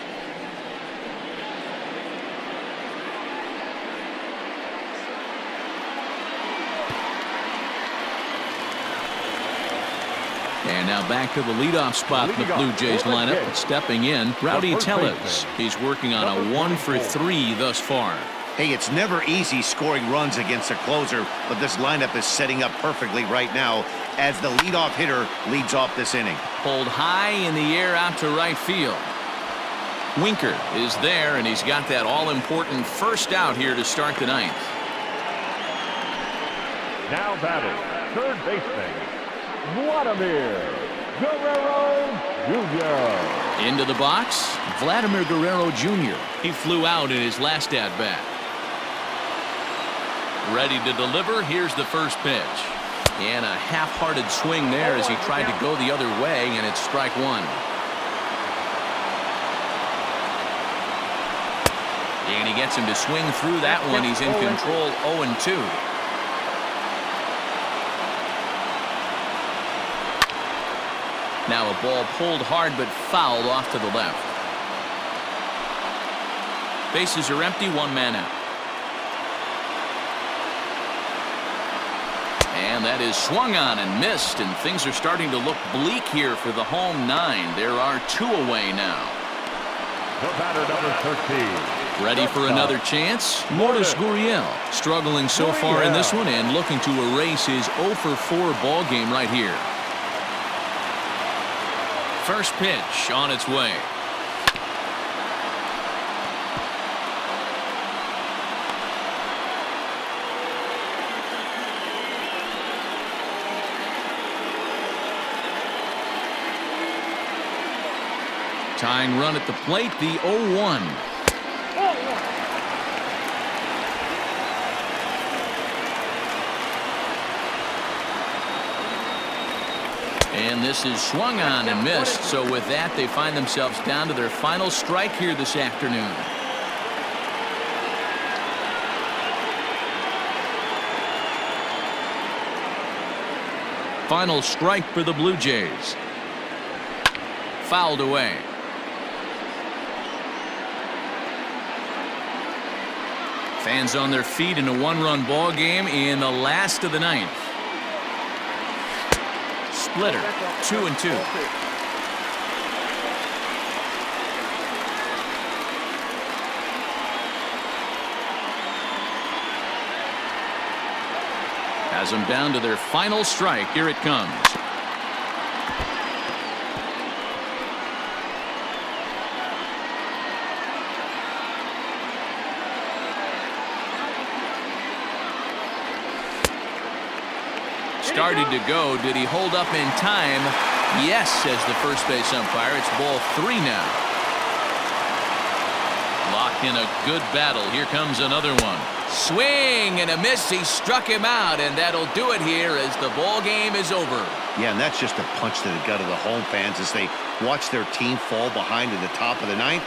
And now back to the leadoff spot in the Blue Jays lineup. Stepping in, Rowdy Tellez. He's working on a 1 for 3 thus far. Hey, it's never easy scoring runs against a closer, but this lineup is setting up perfectly right now as the leadoff hitter leads off this inning. Pulled high in the air out to right field. Winker is there, and he's got that all-important first out here to start the ninth. Now batting, third baseman, Vladimir Guerrero Jr. Into the box, Vladimir Guerrero Jr. He flew out in his last at-bat. Ready to deliver. Here's the first pitch. And a half-hearted swing there as he tried to go the other way, and it's strike one. And he gets him to swing through that one. He's in control, 0-2. Now a ball pulled hard but fouled off to the left. Bases are empty, one man out. And that is swung on and missed, and things are starting to look bleak here for the home nine. There are two away now. The batter, number 13. Ready for another chance? Lourdes Gurriel struggling so far in this one and looking to erase his 0-for-4 ball game right here. First pitch on its way. Tying run at the plate, the 0-1. And this is swung on and missed. So with that, they find themselves down to their final strike here this afternoon. Final strike for the Blue Jays. Fouled away. Fans on their feet in a one-run ball game in the last of the ninth. Splitter, 2-2. Has them down to their final strike. Here it comes. Started to go. Did he hold up in time? Yes, says the first base umpire. It's ball 3 now. Locked in a good battle. Here comes another one. Swing and a miss. He struck him out, and that'll do it here as the ball game is over. Yeah, and that's just a punch to the gut of the home fans as they watch their team fall behind in the top of the ninth.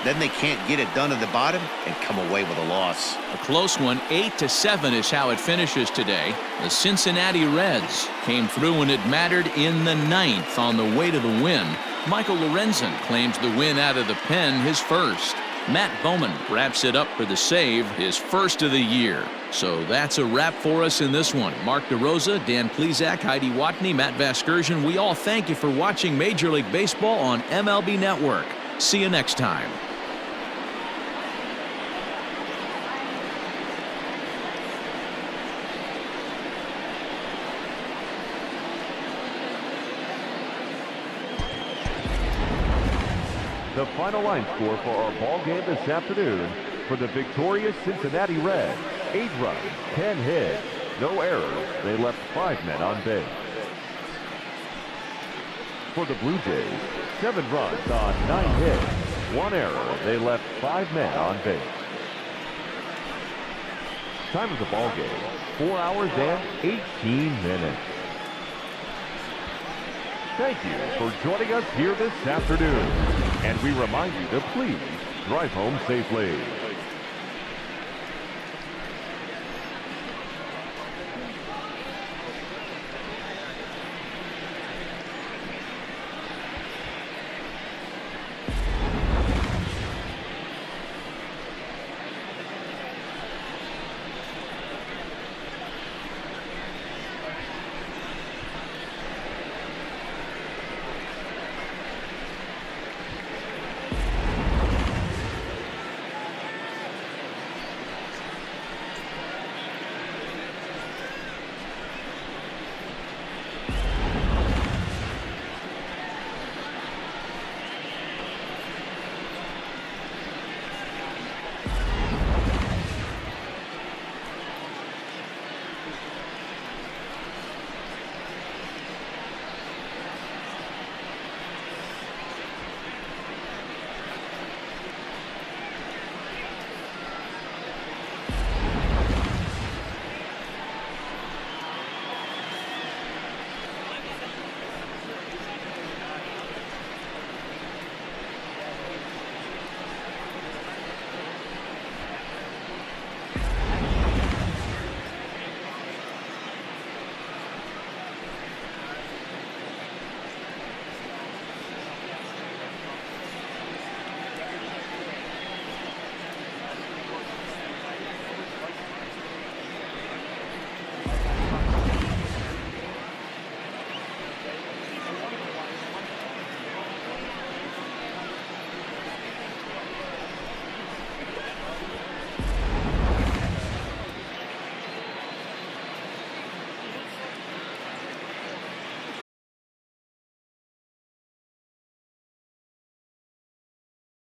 Then they can't get it done at the bottom and come away with a loss. A close one. 8-7 is how it finishes today. The Cincinnati Reds came through when it mattered in the ninth on the way to the win. Michael Lorenzen claims the win out of the pen, his first. Matt Bowman wraps it up for the save, his first of the year. So that's a wrap for us in this one. Mark DeRosa, Dan Plesac, Heidi Watney, Matt Vasgersian. We all thank you for watching Major League Baseball on MLB Network. See you next time. The final line score for our ball game this afternoon for the victorious Cincinnati Reds: 8 runs, 10 hits, no errors. They left 5 men on base. For the Blue Jays, 7 runs on 9 hits, 1 error. They left 5 men on base. Time of the ball game: 4 hours and 18 minutes. Thank you for joining us here this afternoon. And we remind you to please drive home safely.